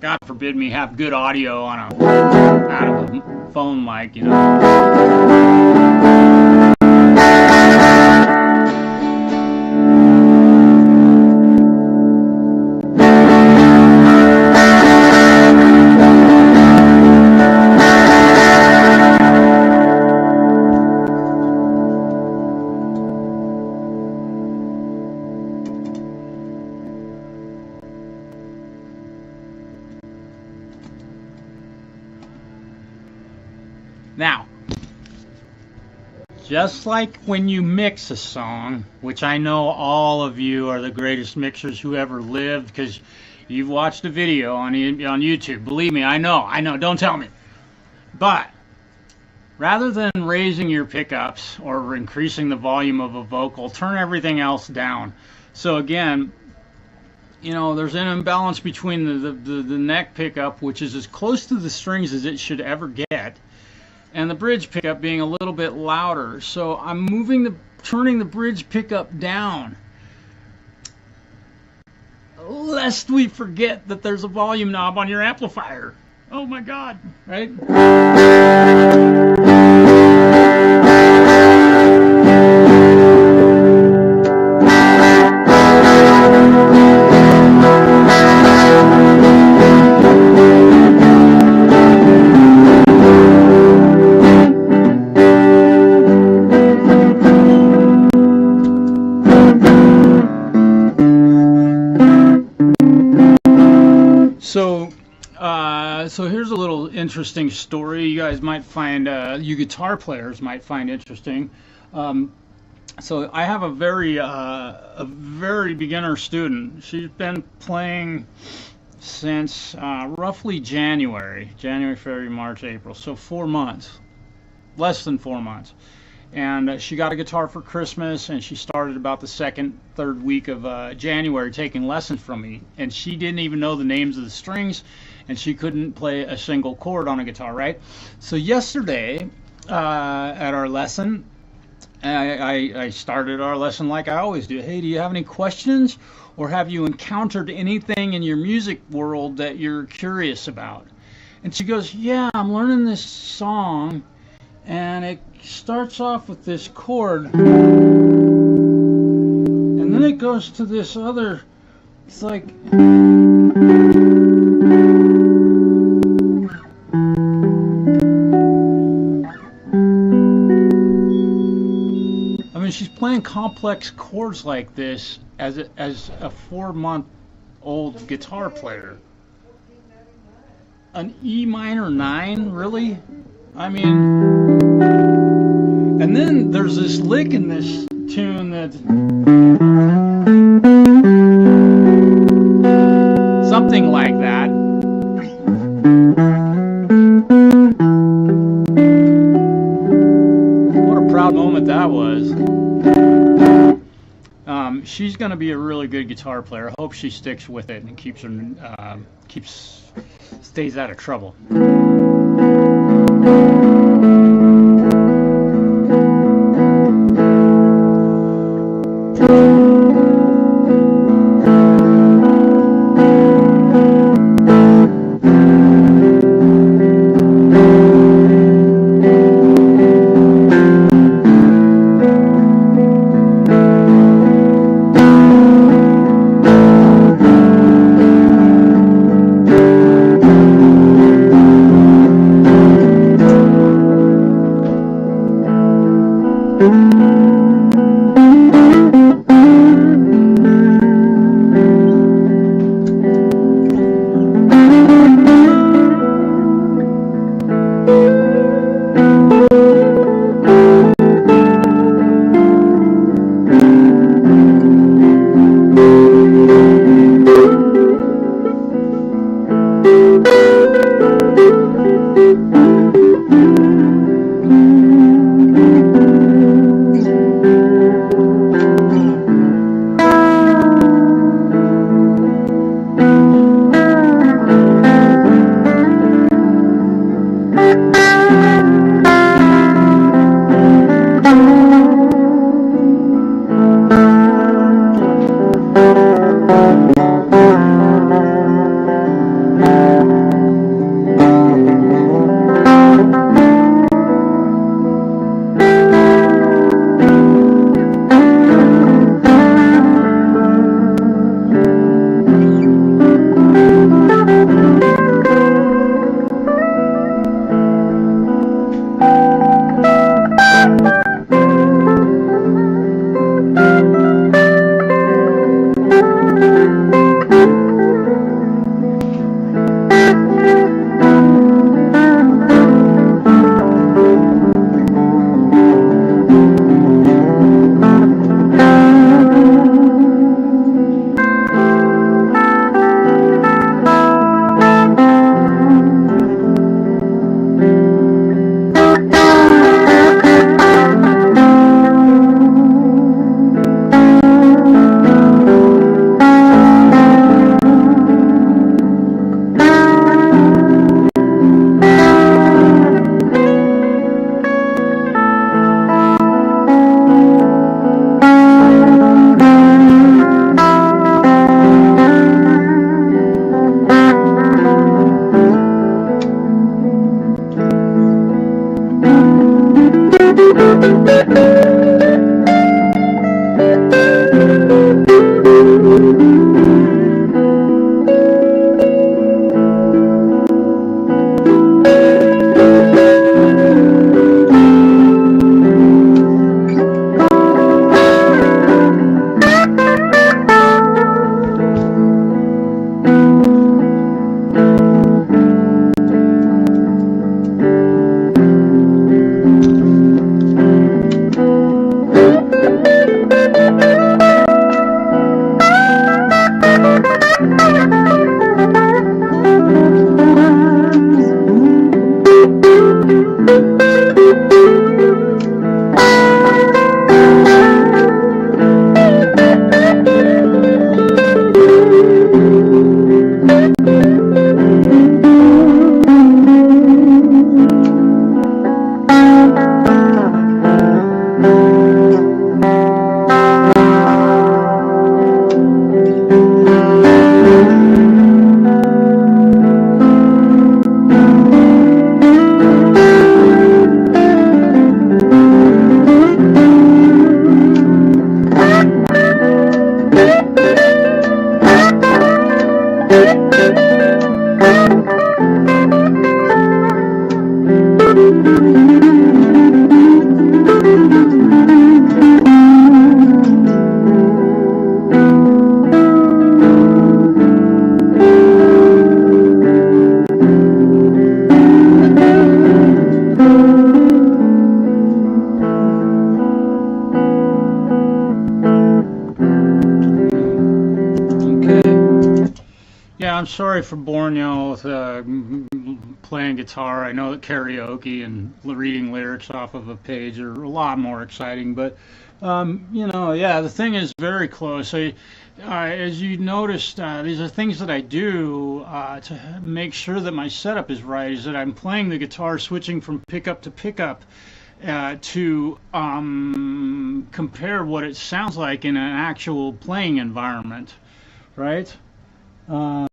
God forbid me have good audio on out of a phone mic, you know. Now, just like when you mix a song, which I know all of you are the greatest mixers who ever lived because You've watched a video on YouTube. Believe me, I know. Don't tell me. But rather than raising your pickups or increasing the volume of a vocal, turn everything else down. So again, you know, there's an imbalance between the neck pickup, which is as close to the strings as it should ever get, and the bridge pickup being a little bit louder. So I'm turning the bridge pickup down, lest we forget that there's a volume knob on your amplifier. Oh my God, right? So here's a little interesting story you guys might find, you guitar players might find interesting. So I have a very beginner student. She's been playing since roughly January, February, March, April. So 4 months, less than 4 months. And she got a guitar for Christmas, and she started about the second, third week of January taking lessons from me. And she didn't even know the names of the strings, and she couldn't play a single chord on a guitar, right? So yesterday at our lesson, I started our lesson like I always do. Hey, do you have any questions, or have you encountered anything in your music world that you're curious about? And she goes, yeah, I'm learning this song, and it starts off with this chord, and then it goes to this other, it's like, I mean, she's playing complex chords like this as a 4-month-old guitar player. An E minor 9, really? I mean, and then there's this lick in this tune that something like that. What a proud moment that was. She's going to be a really good guitar player. I hope she sticks with it and stays out of trouble. I'm sorry for boring y'all with playing guitar. I know that karaoke and reading lyrics off of a page are a lot more exciting, but you know, yeah, the thing is very close. As you noticed, these are things that I do to make sure that my setup is right, is that I'm playing the guitar switching from pickup to pickup to compare what it sounds like in an actual playing environment, right? Yeah.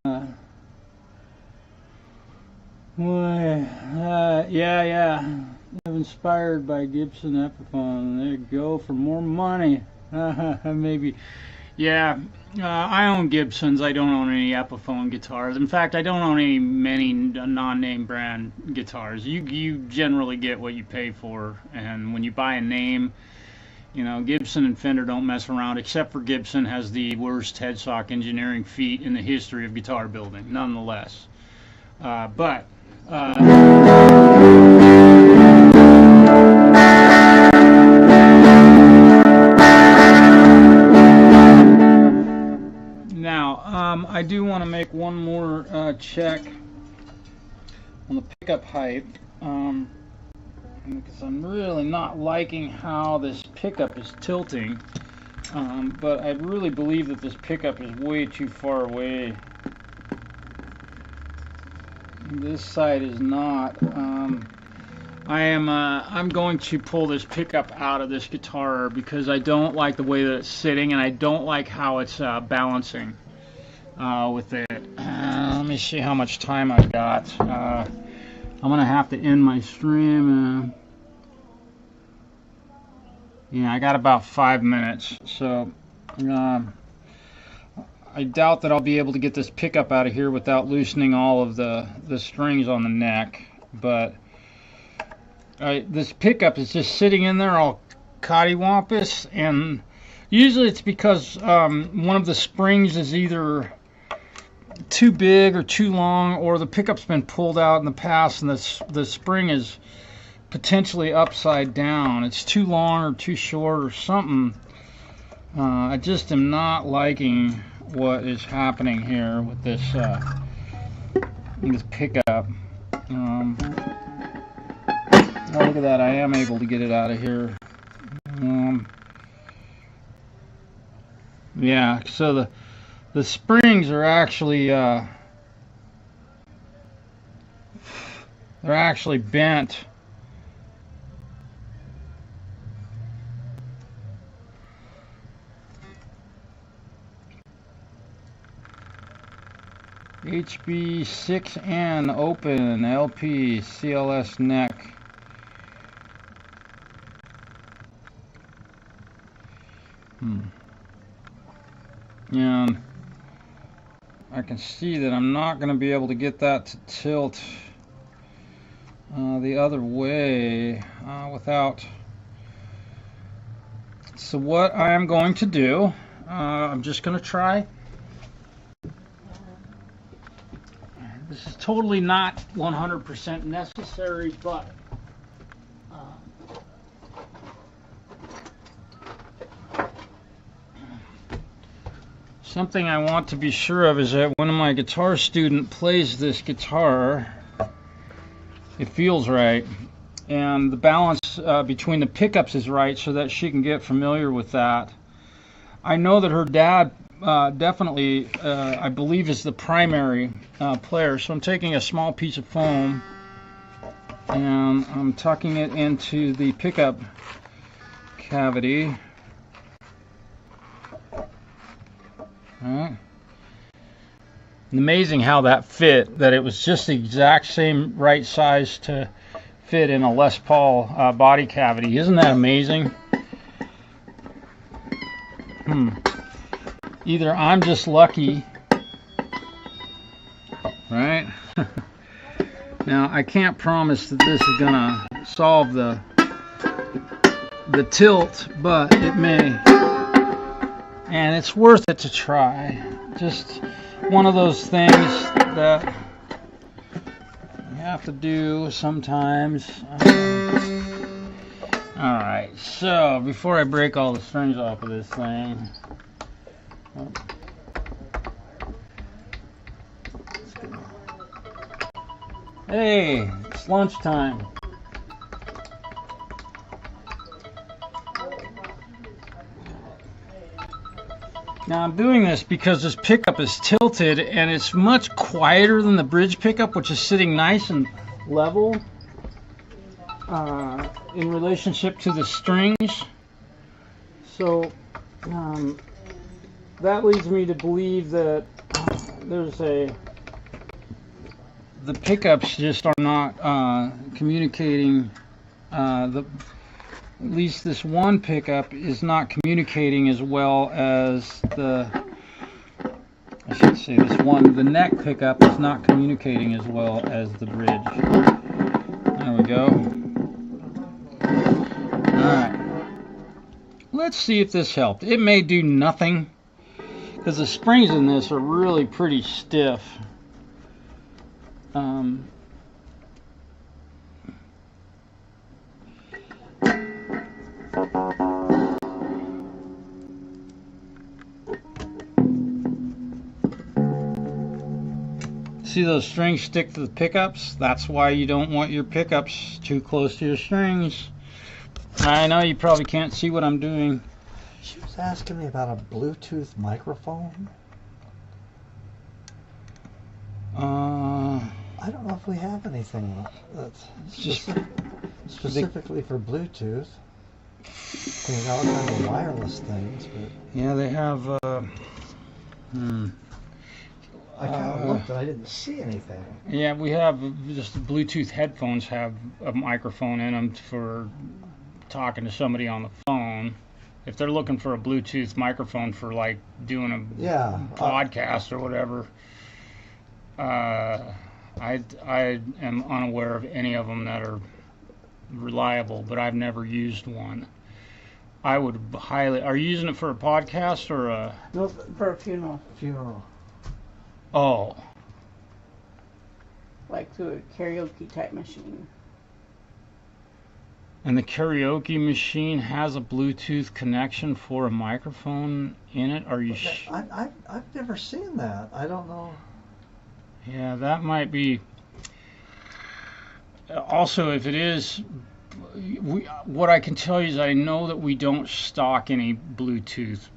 I'm inspired by Gibson Epiphone. There you go, for more money. Maybe. Yeah, I own Gibsons. I don't own any Epiphone guitars. In fact, I don't own many non-name brand guitars. You generally get what you pay for, and when you buy a name, you know, Gibson and Fender don't mess around, except for Gibson has the worst headstock engineering feat in the history of guitar building, nonetheless. Now, I do want to make one more check on the pickup height. Because I'm really not liking how this pickup is tilting, but I really believe that this pickup is way too far away. This side is not. I'm going to pull this pickup out of this guitar because I don't like the way that it's sitting, and I don't like how it's balancing with it. Let me see how much time I've got. I'm gonna have to end my stream. Yeah, I got about 5 minutes, so I doubt that I'll be able to get this pickup out of here without loosening all of the strings on the neck. But this pickup is just sitting in there all cattywampus, and usually it's because one of the springs is either too big or too long, or the pickup's been pulled out in the past and the spring is potentially upside down. It's too long or too short or something. I just am not liking what is happening here with this pickup. Oh, look at that, I am able to get it out of here. Yeah, so the springs are actually they're actually bent. HB6N open LP CLS neck. And I can see that I'm not going to be able to get that to tilt the other way without. So what I am going to do, I'm just going to try. This is totally not 100% necessary, but something I want to be sure of is that when my guitar student plays this guitar, it feels right, and the balance between the pickups is right, so that she can get familiar with that. I know that her dad definitely, I believe, is the primary player, so I'm taking a small piece of foam and I'm tucking it into the pickup cavity. Alright. Amazing how that fit, that it was just the exact same right size to fit in a Les Paul body cavity. Isn't that amazing? Either I'm just lucky, right? Now, I can't promise that this is gonna solve the tilt, but it may. And it's worth it to try. Just one of those things that you have to do sometimes. Alright, so before I break all the strings off of this thing, hey, it's lunchtime. Now I'm doing this because this pickup is tilted and it's much quieter than the bridge pickup, which is sitting nice and level in relationship to the strings. So that leads me to believe that the pickups just are not communicating. At least this one pickup is not communicating as well as the neck pickup is not communicating as well as the bridge. There we go. Alright. Let's see if this helped. It may do nothing because the springs in this are really pretty stiff. See those strings stick to the pickups? That's why you don't want your pickups too close to your strings. I know you probably can't see what I'm doing. She was asking me about a Bluetooth microphone. I don't know if we have anything that's specifically for Bluetooth. They got all kinds of wireless things, but yeah, they have. I kind of looked and I didn't see anything. Yeah, we have just Bluetooth headphones have a microphone in them for talking to somebody on the phone. If they're looking for a Bluetooth microphone for like doing a podcast or whatever, I am unaware of any of them that are reliable, but I've never used one. I would highly. Are you using it for a podcast or a? No, for a funeral. Funeral. Oh. Like through a karaoke type machine. And the karaoke machine has a Bluetooth connection for a microphone in it? Are you I've never seen that. I don't know. Yeah, that might be. Also, if it is, what I can tell you is I know that we don't stock any Bluetooth,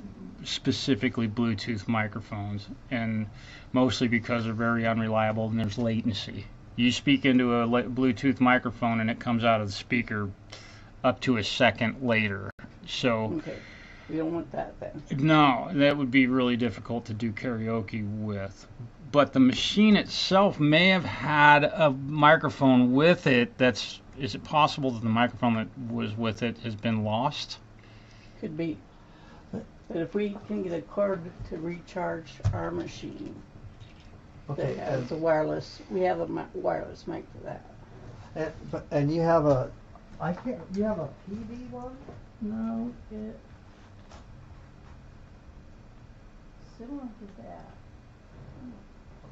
specifically Bluetooth microphones, and mostly because they're very unreliable and there's latency. You speak into a Bluetooth microphone and it comes out of the speaker up to a second later. So okay, we don't want that then. No, that would be really difficult to do karaoke with. But the machine itself may have had a microphone with it. Is it possible that the microphone that was with it has been lost? Could be. But if we can get a cord to recharge our machine, Okay, that has a wireless, we have a wireless mic for that. And you have a, you have a PD one? No, it similar to that.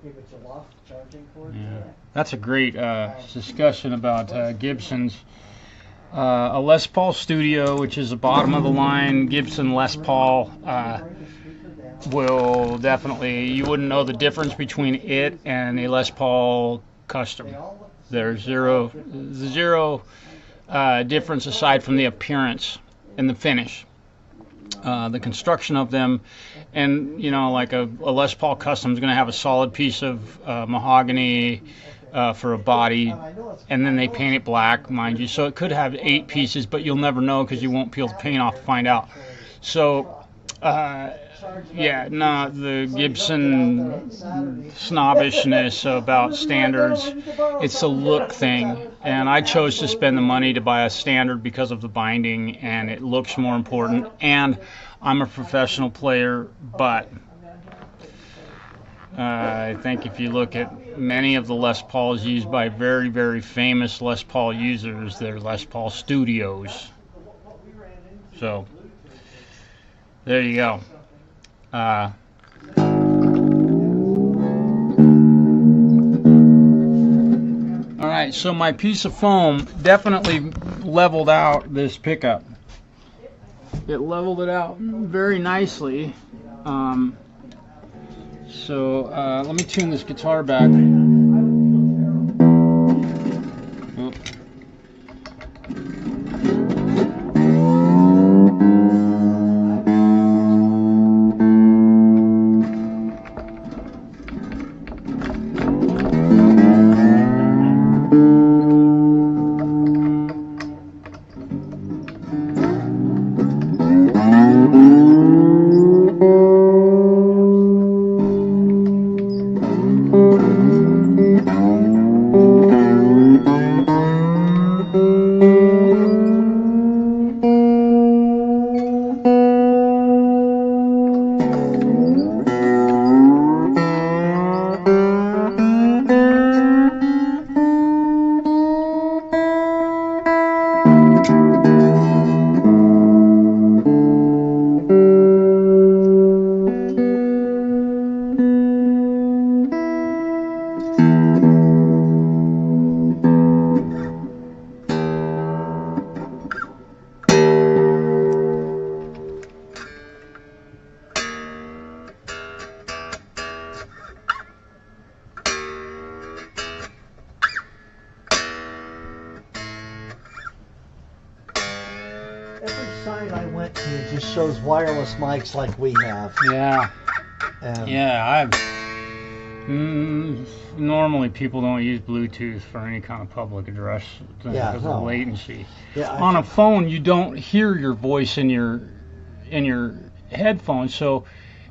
Okay, but you lost the charging cord? Yeah. That's a great discussion about Gibson's. A Les Paul Studio, which is a bottom of the line Gibson Les Paul, will definitely, you wouldn't know the difference between it and a Les Paul Custom. There's zero difference aside from the appearance and the finish. The construction of them, and you know, like a Les Paul Custom is going to have a solid piece of mahogany for a body, and then they paint it black, mind you, so it could have 8 pieces, but you'll never know because you won't peel the paint off to find out. So yeah, no, the Gibson snobbishness about standards, it's a look thing, and I chose to spend the money to buy a standard because of the binding, and it looks more important, and I'm a professional player, but I think if you look at many of the Les Pauls used by very, very famous Les Paul users, they're Les Paul Studios. So, there you go. Alright, so my piece of foam definitely leveled out this pickup. It leveled it out very nicely. So let me tune this guitar back. Oop. Shows wireless mics like we have. Yeah. And yeah, normally people don't use Bluetooth for any kind of public address because of latency. Yeah, on a phone, you don't hear your voice in your headphones, so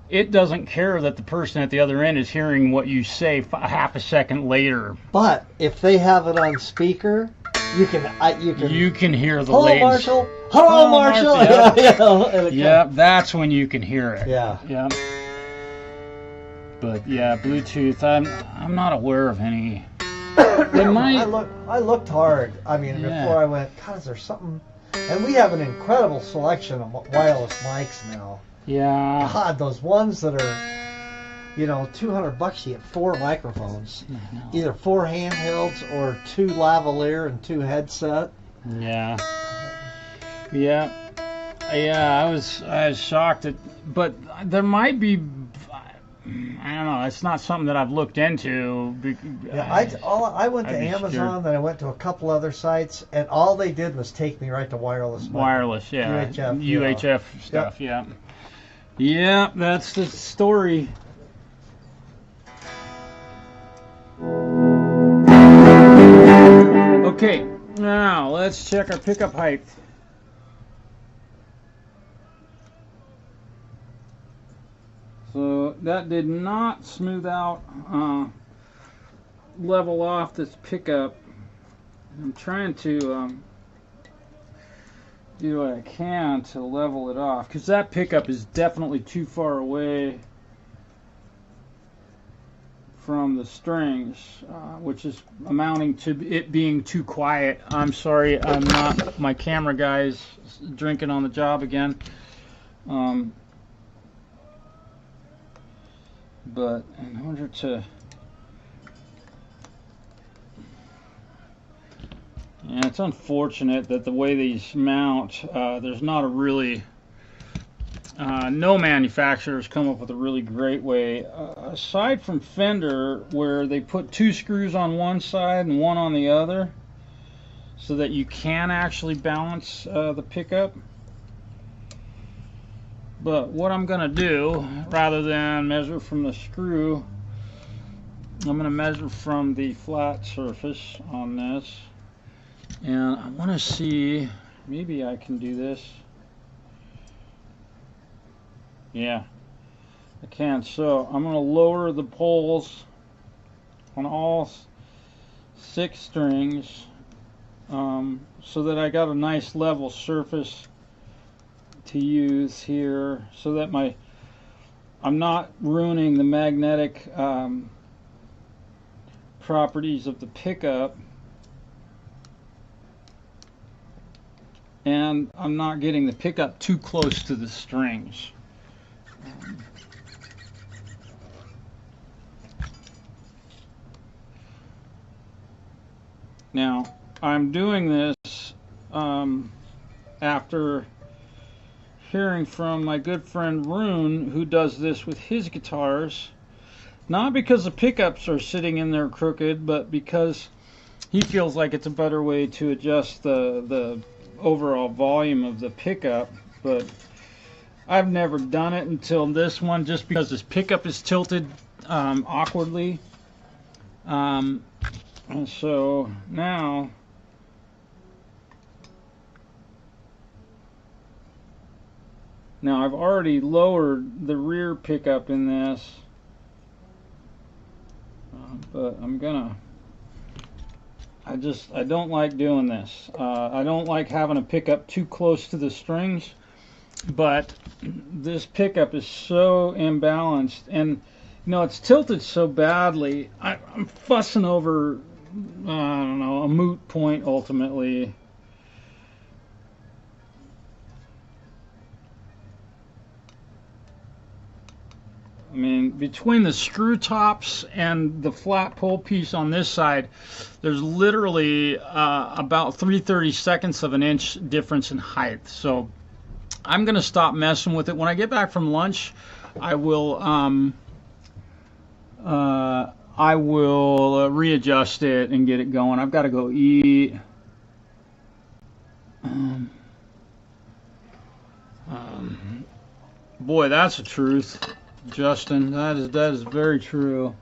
it doesn't care that the person at the other end is hearing what you say half a second later. But if they have it on speaker, you can hear the Hello, latency. Marshall. Hello, Marshall. Yeah, that's when you can hear it. Yeah. Yeah. But yeah, Bluetooth. I'm not aware of any. I looked hard. I mean, before I went, God, is there something? And we have an incredible selection of wireless mics now. Yeah. God, those ones that are, $200, you get 4 microphones, either 4 handhelds or 2 lavalier and 2 headset. Yeah. Yeah. I was shocked but there might be. I don't know. It's not something that I've looked into. I went to Amazon, then I went to a couple other sites, and all they did was take me right to wireless. Wireless, yeah. UHF stuff, Yep. yeah. Yeah, that's the story. Okay, now let's check our pickup height. So that did not smooth out, level off this pickup. I'm trying to do what I can to level it off, because that pickup is definitely too far away from the strings, which is amounting to it being too quiet. I'm sorry, I'm not, my camera guy's drinking on the job again. But in order to, yeah, it's unfortunate that the way these mount, there's not a really, no manufacturers come up with a really great way, aside from Fender, where they put 2 screws on one side and 1 on the other, so that you can actually balance the pickup. But what I'm going to do, rather than measure from the screw, I'm going to measure from the flat surface on this. And I want to see, maybe I can do this. Yeah, I can. So I'm going to lower the poles on all 6 strings so that I got a nice level surface to use here, so that my I'm not ruining the magnetic properties of the pickup, and I'm not getting the pickup too close to the strings. Now, I'm doing this after hearing from my good friend Rune, who does this with his guitars, not because the pickups are sitting in there crooked, but because he feels like it's a better way to adjust the overall volume of the pickup. But I've never done it until this one, just because this pickup is tilted awkwardly. And so now I've already lowered the rear pickup in this, but I don't like doing this. I don't like having a pickup too close to the strings, but this pickup is so imbalanced, and it's tilted so badly. I'm fussing over, I don't know, a moot point ultimately. I mean, between the screw tops and the flat pole piece on this side, there's literally about 3/32 of an inch difference in height. So I'm going to stop messing with it. When I get back from lunch, I will readjust it and get it going. I've got to go eat. Boy, that's the truth, Justin. That is very true.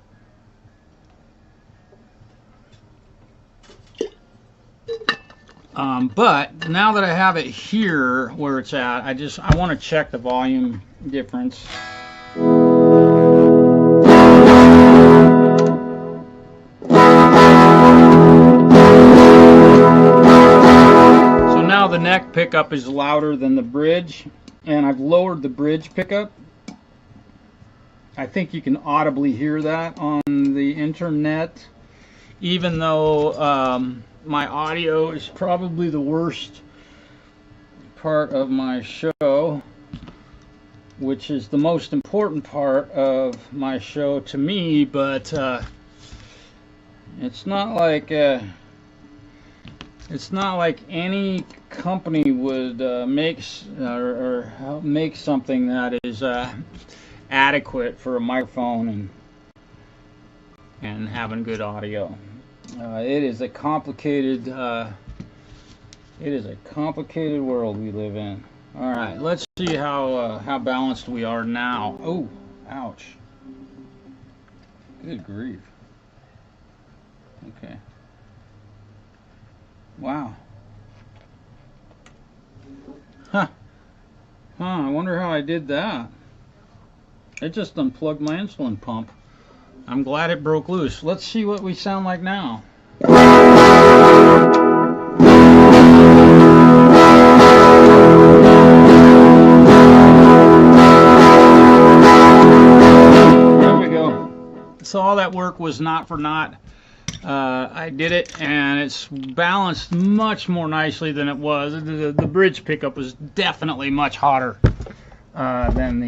But now that I have it here where it's at, I want to check the volume difference. So now the neck pickup is louder than the bridge, and I've lowered the bridge pickup. I think you can audibly hear that on the internet, even though my audio is probably the worst part of my show, which is the most important part of my show to me. But it's not like any company would make something that is adequate for a microphone and having good audio. It is a complicated world we live in. All right, let's see how balanced we are now. Oh, ouch! Good grief. Okay. Wow. Huh. I wonder how I did that. It just unplugged my insulin pump. I'm glad it broke loose. Let's see what we sound like now. There we go. So all that work was not for naught. I did it, and it's balanced much more nicely than it was. The bridge pickup was definitely much hotter than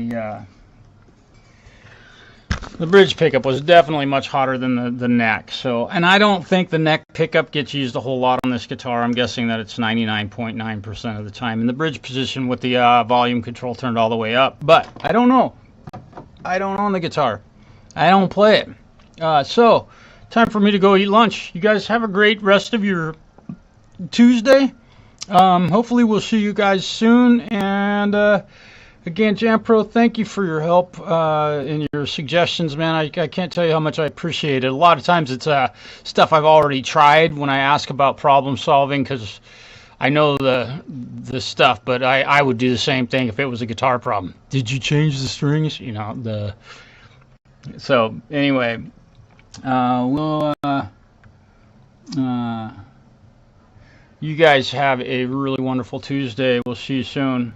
the bridge pickup was definitely much hotter than the neck. So, and I don't think the neck pickup gets used a whole lot on this guitar. I'm guessing that it's 99.9% of the time in the bridge position with the volume control turned all the way up. But I don't know. I don't own the guitar. I don't play it. So, time for me to go eat lunch. You guys have a great rest of your Tuesday. Hopefully we'll see you guys soon. And again, Jampro, thank you for your help and your suggestions, man. I can't tell you how much I appreciate it. A lot of times it's stuff I've already tried when I ask about problem solving, because I know the stuff, but I would do the same thing if it was a guitar problem. Did you change the strings? So anyway, you guys have a really wonderful Tuesday. We'll see you soon.